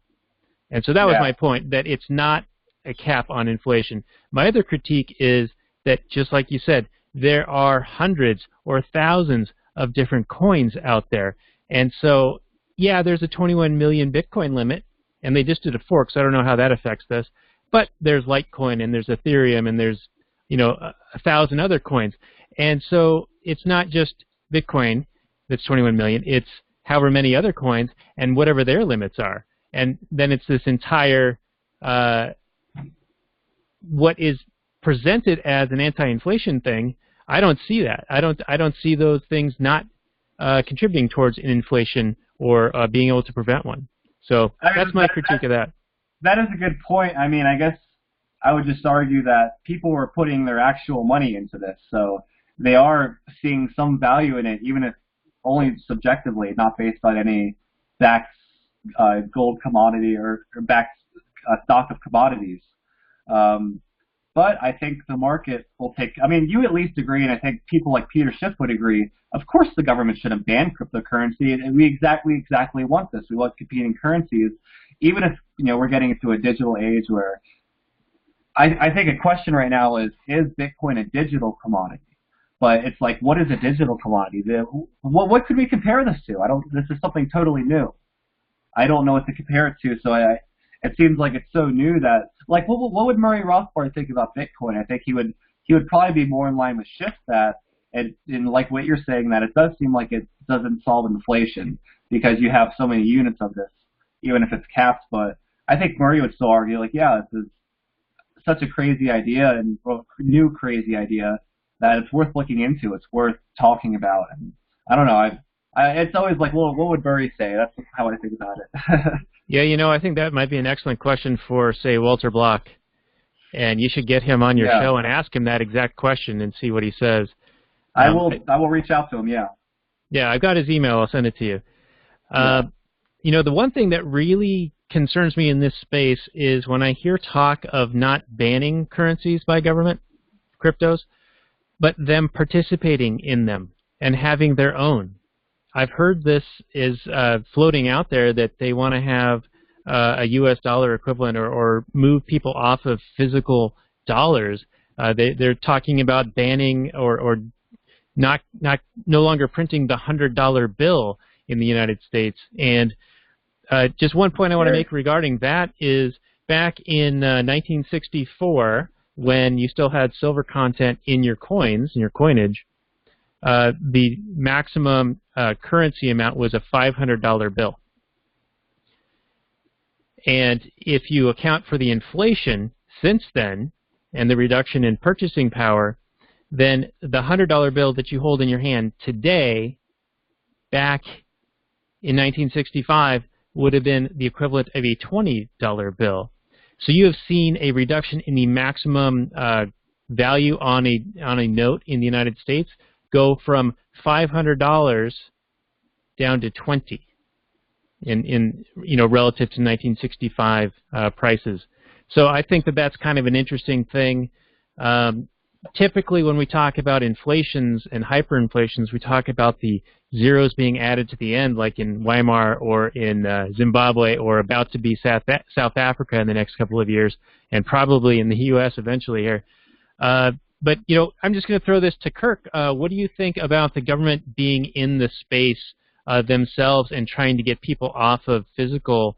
And so that was my point, that it's not a cap on inflation. My other critique is that, just like you said, there are hundreds or thousands of different coins out there. And so, yeah, there's a 21 million Bitcoin limit, and they just did a fork, so I don't know how that affects this. But there's Litecoin, and there's Ethereum, and there's 1,000 other coins. And so it's not just Bitcoin that's 21 million. It's however many other coins and whatever their limits are. And then it's this entire what is presented as an anti-inflation thing. I don't see that. I don't see those things not contributing towards an inflation or being able to prevent one. So that's my critique of that. That is a good point. I mean, I guess I would just argue that people are putting their actual money into this, so they are seeing some value in it, even if only subjectively, not based on any backed gold commodity or backed stock of commodities. But I think the market will take, I mean, you at least agree, and I think people like Peter Schiff would agree, of course the government shouldn't ban cryptocurrency, and we exactly want this. We want competing currencies, even if, you know, we're getting into a digital age where I think a question right now is Bitcoin a digital commodity? But it's like, what is a digital commodity? What could we compare this to? This is something totally new. I don't know what to compare it to, so it seems like it's so new that, like, what would Murray Rothbard think about Bitcoin? I think he would probably be more in line with Schiff that, and like what you're saying, that it does seem like it doesn't solve inflation because you have so many units of this, even if it's capped. But I think Murray would still argue, like, yeah, this is such a crazy idea and new crazy idea that it's worth looking into. It's worth talking about. And I don't know. It's always like, well, what would Murray say? That's how I think about it. Yeah, you know, I think that might be an excellent question for, say, Walter Block. And you should get him on your show and ask him that exact question and see what he says. I will reach out to him, yeah. Yeah, I've got his email. I'll send it to you. You know, the one thing that really concerns me in this space is when I hear talk of not banning currencies by government, cryptos, but them participating in them and having their own. I've heard this is floating out there that they want to have a U.S. dollar equivalent or move people off of physical dollars. They're talking about banning or no longer printing the $100 bill in the United States. And just one point I want to make regarding that is back in 1964, when you still had silver content in your coins, in your coinage, the maximum currency amount was a $500 bill. And if you account for the inflation since then and the reduction in purchasing power, then the $100 bill that you hold in your hand today, back in 1965, would have been the equivalent of a $20 bill. So you have seen a reduction in the maximum value on a note in the United States go from $500 down to $20 in you know, relative to 1965 prices. So I think that that's kind of an interesting thing. Typically, when we talk about inflations and hyperinflations, we talk about the zeros being added to the end, like in Weimar or in Zimbabwe, or about to be South Africa in the next couple of years, and probably in the U.S. eventually here. But, you know, I'm just going to throw this to Kirk. What do you think about the government being in the space themselves and trying to get people off of physical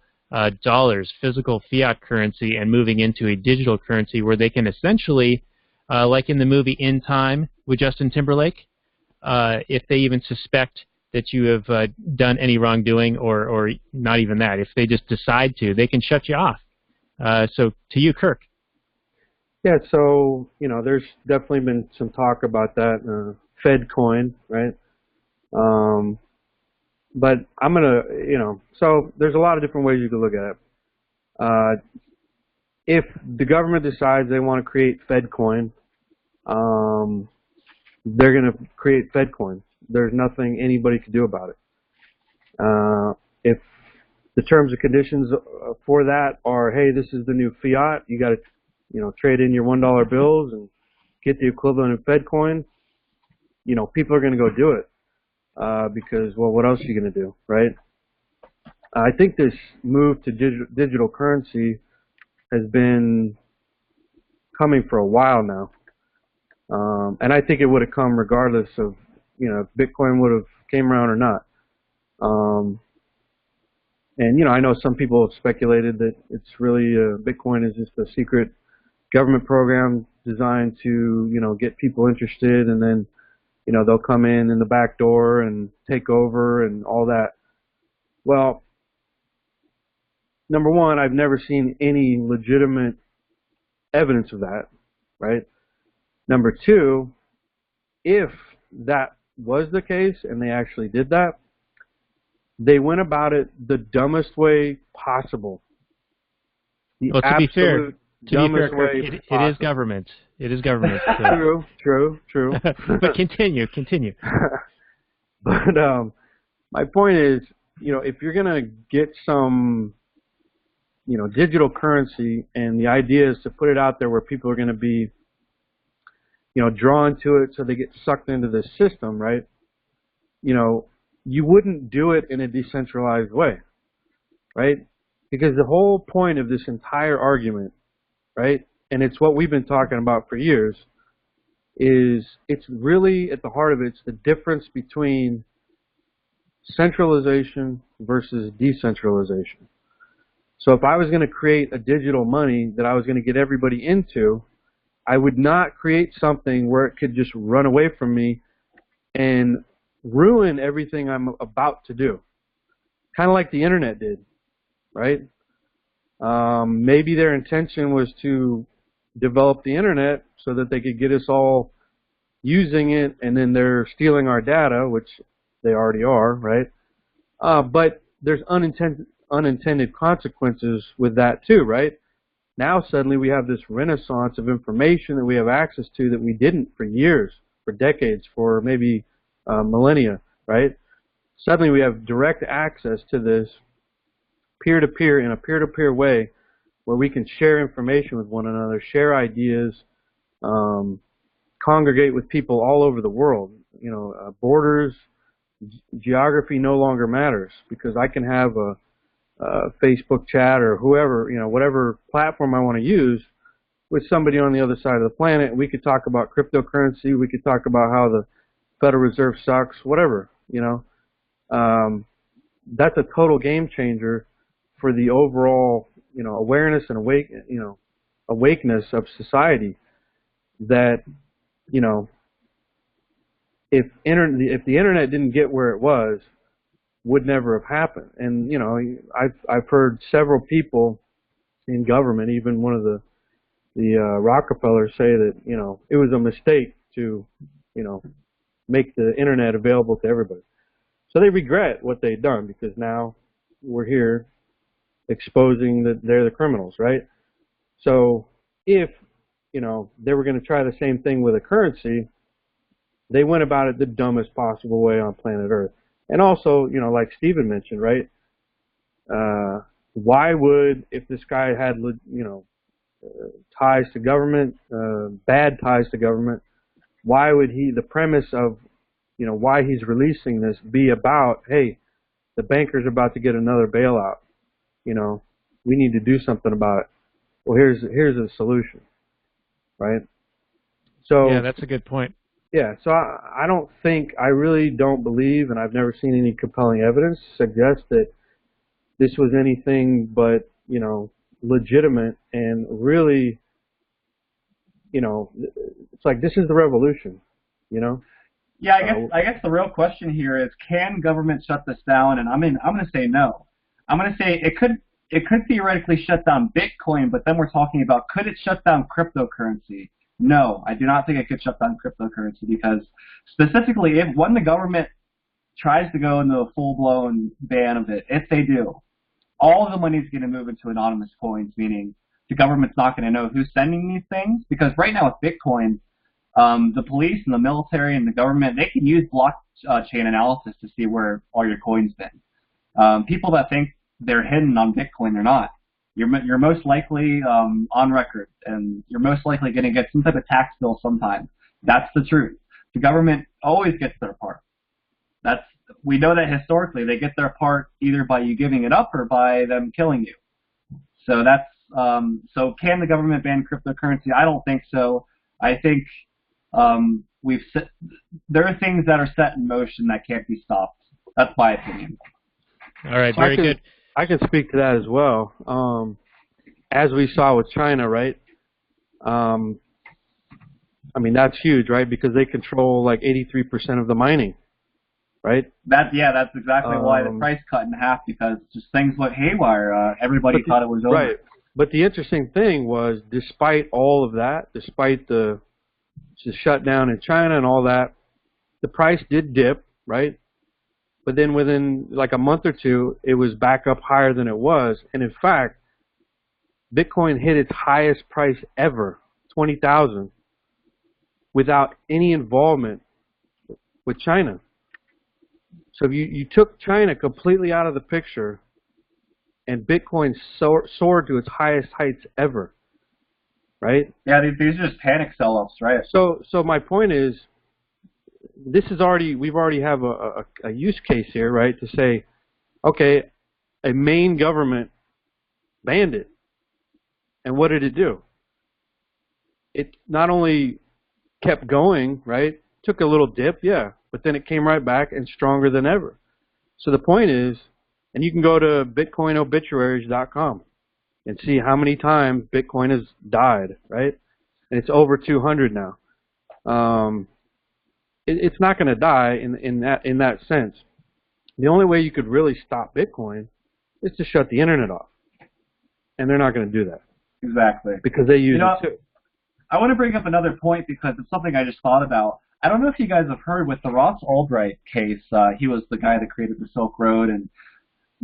dollars, physical fiat currency, and moving into a digital currency where they can essentially, like in the movie In Time with Justin Timberlake, if they even suspect that you have done any wrongdoing, or not even that, if they just decide to, they can shut you off. So to you, Kirk. Yeah, so, you know, there's definitely been some talk about that, Fed coin, right? But I'm going to, you know, so there's a lot of different ways you can look at it. If the government decides they want to create Fed coin, they're going to create Fed coins. There's nothing anybody can do about it. If the terms and conditions for that are, hey, this is the new fiat, you got to, you know, trade in your $1 bills and get the equivalent of Fed coin, you know, people are going to go do it because, well, what else are you going to do, right? I think this move to digital currency has been coming for a while now. And I think it would have come regardless of, you know, if Bitcoin would have came around or not. And, you know, I know some people have speculated that it's really, Bitcoin is just a secret government program designed to, you know, get people interested, and then, you know, they'll come in the back door and take over and all that. Well, number one, I've never seen any legitimate evidence of that, right? Number two, if that was the case and they actually did that, they went about it the dumbest way possible. Well, to be fair, Kirk, it is government. It is government. So. True. But continue. But my point is, if you're going to get some, digital currency, and the idea is to put it out there where people are going to be, drawn to it so they get sucked into this system, right? You wouldn't do it in a decentralized way, right? Because the whole point of this entire argument, right, and it's what we've been talking about for years, is it's really at the heart of it, it's the difference between centralization versus decentralization. So if I was going to create a digital money that I was going to get everybody into, I would not create something where it could just run away from me and ruin everything I'm about to do. Kind of like the internet did, right? Maybe their intention was to develop the internet so that they could get us all using it, and then they're stealing our data, which they already are, right? But there's unintended consequences with that too, right? Now suddenly we have this renaissance of information that we have access to that we didn't for years, for decades, for maybe millennia, right? Suddenly we have direct access to this peer-to-peer in a peer-to-peer way where we can share information with one another, share ideas, congregate with people all over the world. Borders, geography no longer matters, because I can have a Facebook chat or whoever, whatever platform I want to use with somebody on the other side of the planet. We could talk about cryptocurrency. We could talk about how the Federal Reserve sucks, whatever, That's a total game changer for the overall, awareness and awakeness of society. That, if the internet didn't get where it was, would never have happened. And I've heard several people in government, even one of the Rockefellers, say that it was a mistake to make the internet available to everybody. So they regret what they've done, because now we're here exposing that they're the criminals, right? So if they were going to try the same thing with a currency, they went about it the dumbest possible way on planet Earth. And also, like Steven mentioned, right? Why would, if this guy had, ties to government, bad ties to government, why would the premise of, why he's releasing this be about, hey, the banker's about to get another bailout, we need to do something about it. Well, here's a solution, right? So yeah, that's a good point. Yeah, so I really don't believe, and I've never seen any compelling evidence to suggest that this was anything but, legitimate and really, it's like, this is the revolution, Yeah, I guess the real question here is, can government shut this down? And I'm going to say no. I'm going to say it could theoretically shut down Bitcoin, but then we're talking about, could it shut down cryptocurrency? No, I do not think it could shut down cryptocurrency, because specifically when the government tries to go into a full-blown ban of it, if they do, all of the money is going to move into anonymous coins, meaning the government's not going to know who's sending these things. Because right now with Bitcoin, the police and the military and the government, they can use blockchain analysis to see where all your coins been. People that think they're hidden on Bitcoin, they're not. You're most likely on record, and you're most likely going to get some type of tax bill sometime. That's the truth. The government always gets their part. We know that historically they get their part either by you giving it up or by them killing you. So so can the government ban cryptocurrency? I don't think so. I think there are things that are set in motion that can't be stopped. That's my opinion. All right, very good. I can speak to that as well. As we saw with China, right? I mean, that's huge, right? Because they control like 83% of the mining, right? That's exactly why the price cut in half, because just things went haywire. Everybody thought it was over. Right. But the interesting thing was, despite all of that, despite the shutdown in China and all that, the price did dip, right? But then within like a month or two, it was back up higher than it was. And in fact, Bitcoin hit its highest price ever, 20,000, without any involvement with China. So if you took China completely out of the picture, and Bitcoin soared to its highest heights ever, right? Yeah, these are just panic sell-offs, right? So my point is, we've already have a use case here, right? To say, okay, a main government banned it, and what did it do? It not only kept going, right? Took a little dip, yeah, but then it came right back and stronger than ever. So the point is, and you can go to bitcoinobituaries.com and see how many times Bitcoin has died, right? And it's over 200 now. It's not going to die in that sense. The only way you could really stop Bitcoin is to shut the internet off, and they're not going to do that. Exactly. Because they use it too. I want to bring up another point because it's something I just thought about. I don't know if you guys have heard with the Rothbardian case. He was the guy that created the Silk Road, and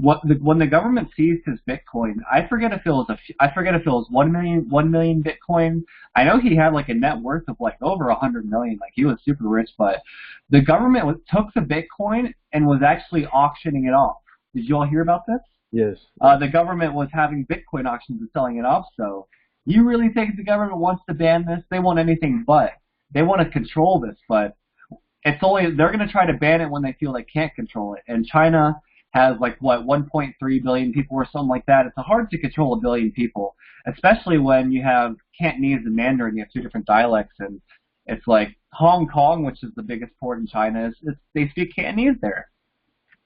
when the government seized his Bitcoin, I forget if it was 1 million Bitcoin. I know he had like a net worth of like over 100 million. Like he was super rich, but the government took the Bitcoin and was actually auctioning it off. Did you all hear about this? Yes. The government was having Bitcoin auctions and selling it off. So you really think the government wants to ban this? They want anything but. They want to control this, but they're going to try to ban it when they feel they can't control it. And China has like what 1.3 billion people or something like that. It's hard to control a billion people, especially when you have Cantonese and Mandarin. You have two different dialects, and it's like Hong Kong, which is the biggest port in China, they speak Cantonese there.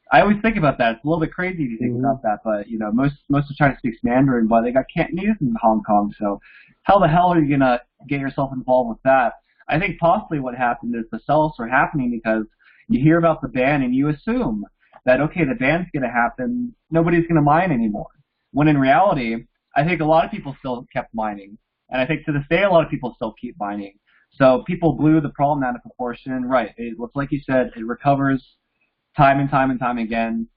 I always think about that. It's a little bit crazy to think about that, but you know, most of China speaks Mandarin, but they got Cantonese in Hong Kong. So how the hell are you gonna get yourself involved with that? I think possibly what happened is the sell-offs are happening because you hear about the ban and you assume that, okay, the ban's going to happen, nobody's going to mine anymore. When in reality, I think a lot of people still kept mining. And I think to this day, a lot of people still keep mining. So people blew the problem out of proportion. Right, it looks like you said, it recovers time and time and time again.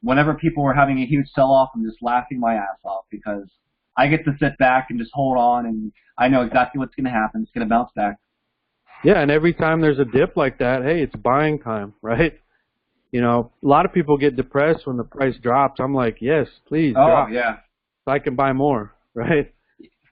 Whenever people were having a huge sell-off, I'm just laughing my ass off because I get to sit back and just hold on, and I know exactly what's going to happen. It's going to bounce back. Yeah, and every time there's a dip like that, hey, it's buying time, right? You know, a lot of people get depressed when the price drops. I'm like, yes, please drop. Oh, yeah. So I can buy more, right?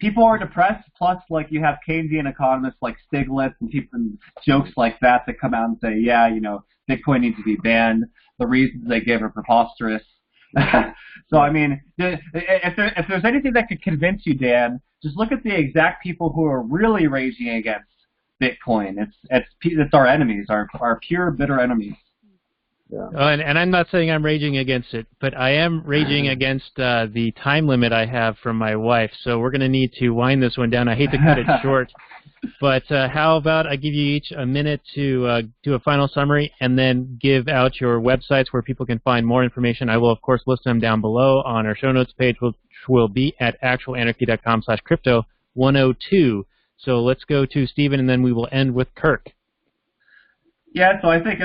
People are depressed, plus, like, you have Keynesian economists like Stiglitz and people and jokes like that come out and say, yeah, you know, Bitcoin needs to be banned. The reasons they give are preposterous. So, I mean, if there's anything that could convince you, Dan, just look at the exact people who are really raging against Bitcoin. It's our enemies, our pure, bitter enemies. Yeah. And I'm not saying I'm raging against it, but I am raging against the time limit I have from my wife. So we're going to need to wind this one down. I hate to cut it short, but how about I give you each a minute to do a final summary and then give out your websites where people can find more information. I will, of course, list them down below on our show notes page, which will be at actualanarchy.com/crypto102. So let's go to Steven, and then we will end with Kirk. Yeah, so I think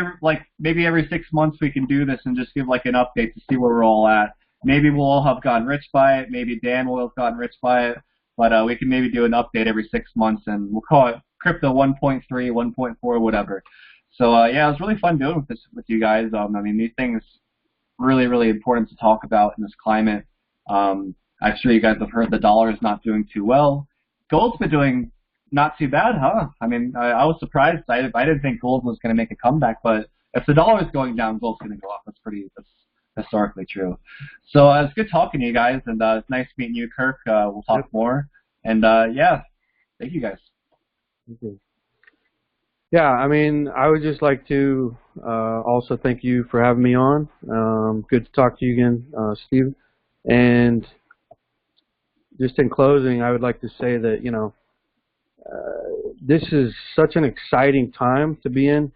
maybe every 6 months we can do this and just give like an update to see where we're all at. Maybe we'll all have gotten rich by it. Maybe Dan will have gotten rich by it. But we can maybe do an update every 6 months, and we'll call it Crypto 1.3, 1.4, whatever. So yeah, it was really fun doing this with you guys. I mean, these things really, really important to talk about in this climate. I'm sure you guys have heard the dollar is not doing too well. Gold's been doing not too bad, huh? I mean, I was surprised. I didn't think gold was going to make a comeback, but if the dollar is going down, gold's going to go up. That's historically true. So it's good talking to you guys, and it's nice meeting you, Kirk. We'll talk more. And yeah, thank you guys. Okay. Yeah, I mean, I would just like to also thank you for having me on. Good to talk to you again, Steve. And just in closing, I would like to say that, you know, this is such an exciting time to be in,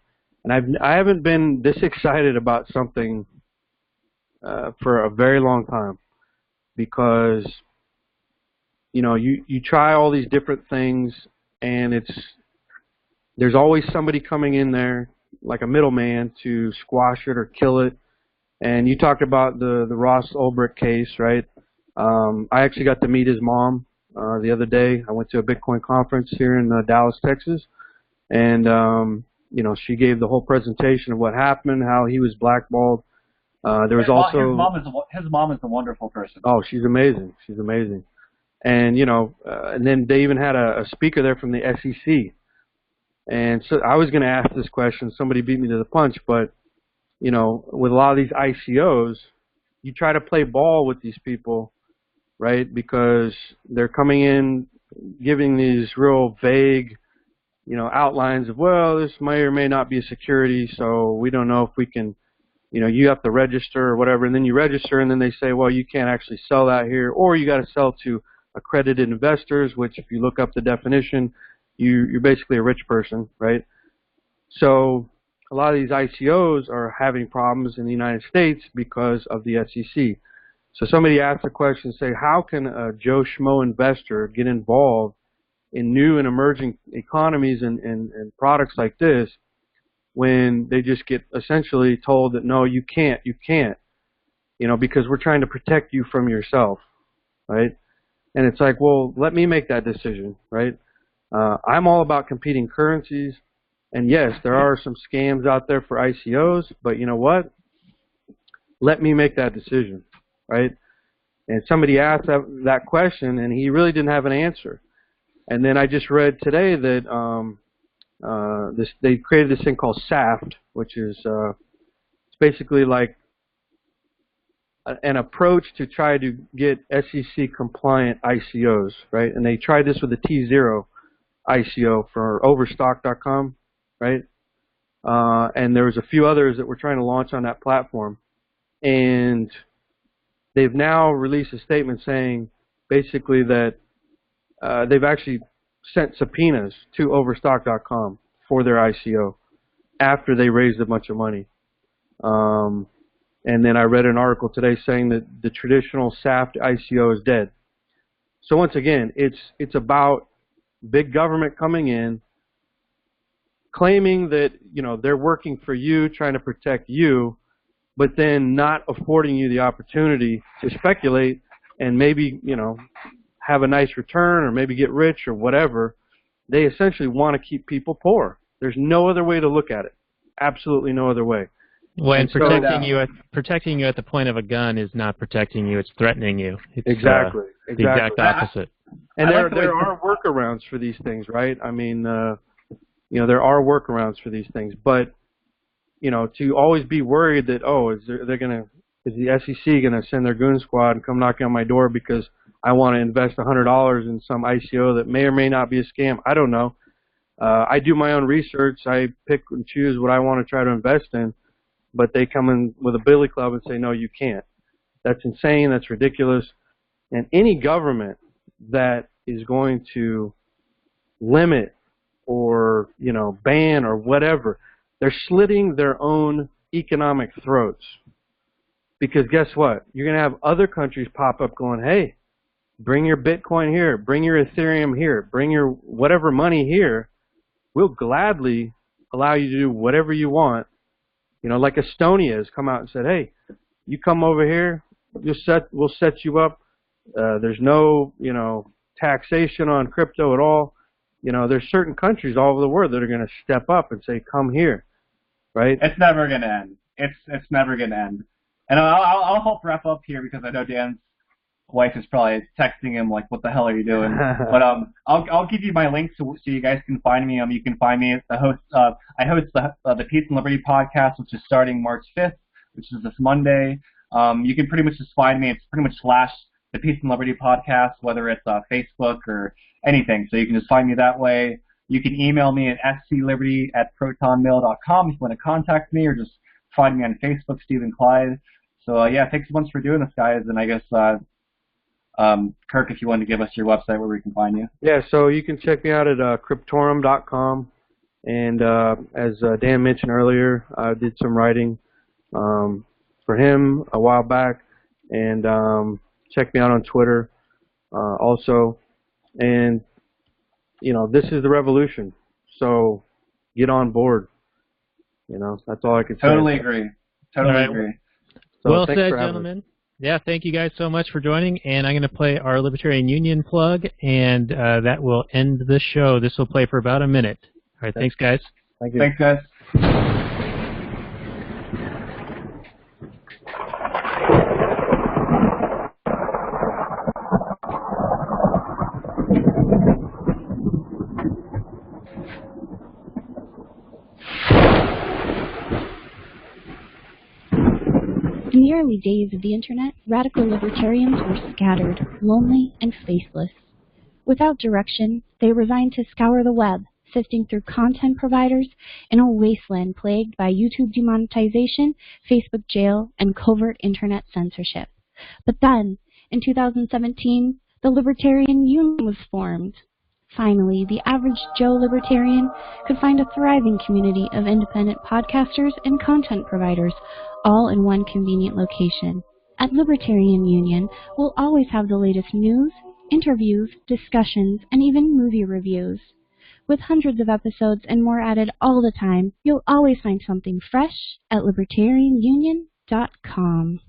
And I haven't been this excited about something for a very long time, because you try all these different things, and there's always somebody coming in there like a middleman to squash it or kill it. And you talked about the Ross Ulbricht case, right? I actually got to meet his mom the other day. I went to a Bitcoin conference here in Dallas, Texas, and she gave the whole presentation of what happened, how he was blackballed. There was also his mom is a wonderful person. Oh, she's amazing. She's amazing. And and then they even had a speaker there from the SEC. And so I was going to ask this question. Somebody beat me to the punch, but with a lot of these ICOs, you try to play ball with these people, right? Because they're coming in giving these real vague, outlines of, well, this may or may not be a security, so we don't know if we can, you have to register or whatever, and then you register, and then they say, well, you can't actually sell that here, or you got to sell to accredited investors, which if you look up the definition, you're basically a rich person, right? So a lot of these ICOs are having problems in the United States because of the SEC. So somebody asked the question, say, how can a Joe Schmo investor get involved in new and emerging economies and products like this when they just get essentially told that, no, you can't, because we're trying to protect you from yourself, right? And it's like, well, let me make that decision, right? I'm all about competing currencies. And yes, there are some scams out there for ICOs, but you know what? Let me make that decision, right? And somebody asked that question, and he really didn't have an answer. And then I just read today that they created this thing called SAFT, which is it's basically like an approach to try to get SEC compliant ICOs, right? And they tried this with the T0 ICO for Overstock.com, right? And there was a few others that were trying to launch on that platform, and they've now released a statement saying basically that they've actually sent subpoenas to Overstock.com for their ICO after they raised a bunch of money. And then I read an article today saying that the traditional SAFT ICO is dead. So once again, it's about big government coming in, claiming that they're working for you, trying to protect you, but then not affording you the opportunity to speculate and maybe have a nice return or maybe get rich or whatever. They essentially want to keep people poor. There's no other way to look at it. Absolutely no other way. Well, and protecting you at the point of a gun is not protecting you; it's threatening you. It's, exactly. The exact opposite. And there are workarounds for these things, right? I mean, there are workarounds for these things, but to always be worried that is the SEC gonna send their goon squad and come knocking on my door because I want to invest $100 in some ICO that may or may not be a scam? I don't know. I do my own research. I pick and choose what I want to try to invest in. But they come in with a billy club and say, no, you can't. That's insane. That's ridiculous. And any government that is going to limit or, ban or whatever, they're slitting their own economic throats. Because guess what? You're going to have other countries pop up going, hey, bring your Bitcoin here. Bring your Ethereum here. Bring your whatever money here. We'll gladly allow you to do whatever you want. Like Estonia has come out and said, hey, you come over here, we'll set you up. There's no, taxation on crypto at all. There's certain countries all over the world that are going to step up and say, come here, right? It's never going to end. It's never going to end. And I'll help wrap up here because I know Dan's wife is probably texting him like, what the hell are you doing? But I'll give you my link so you guys can find me. You can find me as the host. I host the Peace and Liberty podcast, which is starting March 5th, which is this Monday. You can pretty much just find me. It's pretty much / the Peace and Liberty podcast, whether it's Facebook or anything. So you can just find me that way. You can email me at scliberty@protonmail.com if you want to contact me, or just find me on Facebook, Steven Clyde. So yeah, thanks so much for doing this, guys. And I guess Kirk, if you want to give us your website where we can find you. Yeah, so you can check me out at Cryptorum.com. And as Dan mentioned earlier, I did some writing for him a while back, and check me out on Twitter also. And you know, this is the revolution, so get on board. You know, that's all I can say. Totally agree. Totally right. agree. So Well thanks said, for having me. gentlemen. Yeah, thank you guys so much for joining, and I'm going to play our Libertarian Union plug, and that will end the show. This will play for about a minute. All right, thanks, guys. Thank you. Thanks, guys. In the early days of the Internet, radical libertarians were scattered, lonely, and faceless. Without direction, they were resigned to scour the web, sifting through content providers in a wasteland plagued by YouTube demonetization, Facebook jail, and covert Internet censorship. But then, in 2017, the Libertarian Union was formed. Finally, the average Joe Libertarian could find a thriving community of independent podcasters and content providers, all in one convenient location. At Libertarian Union, we'll always have the latest news, interviews, discussions, and even movie reviews. With hundreds of episodes and more added all the time, you'll always find something fresh at libertarianunion.com.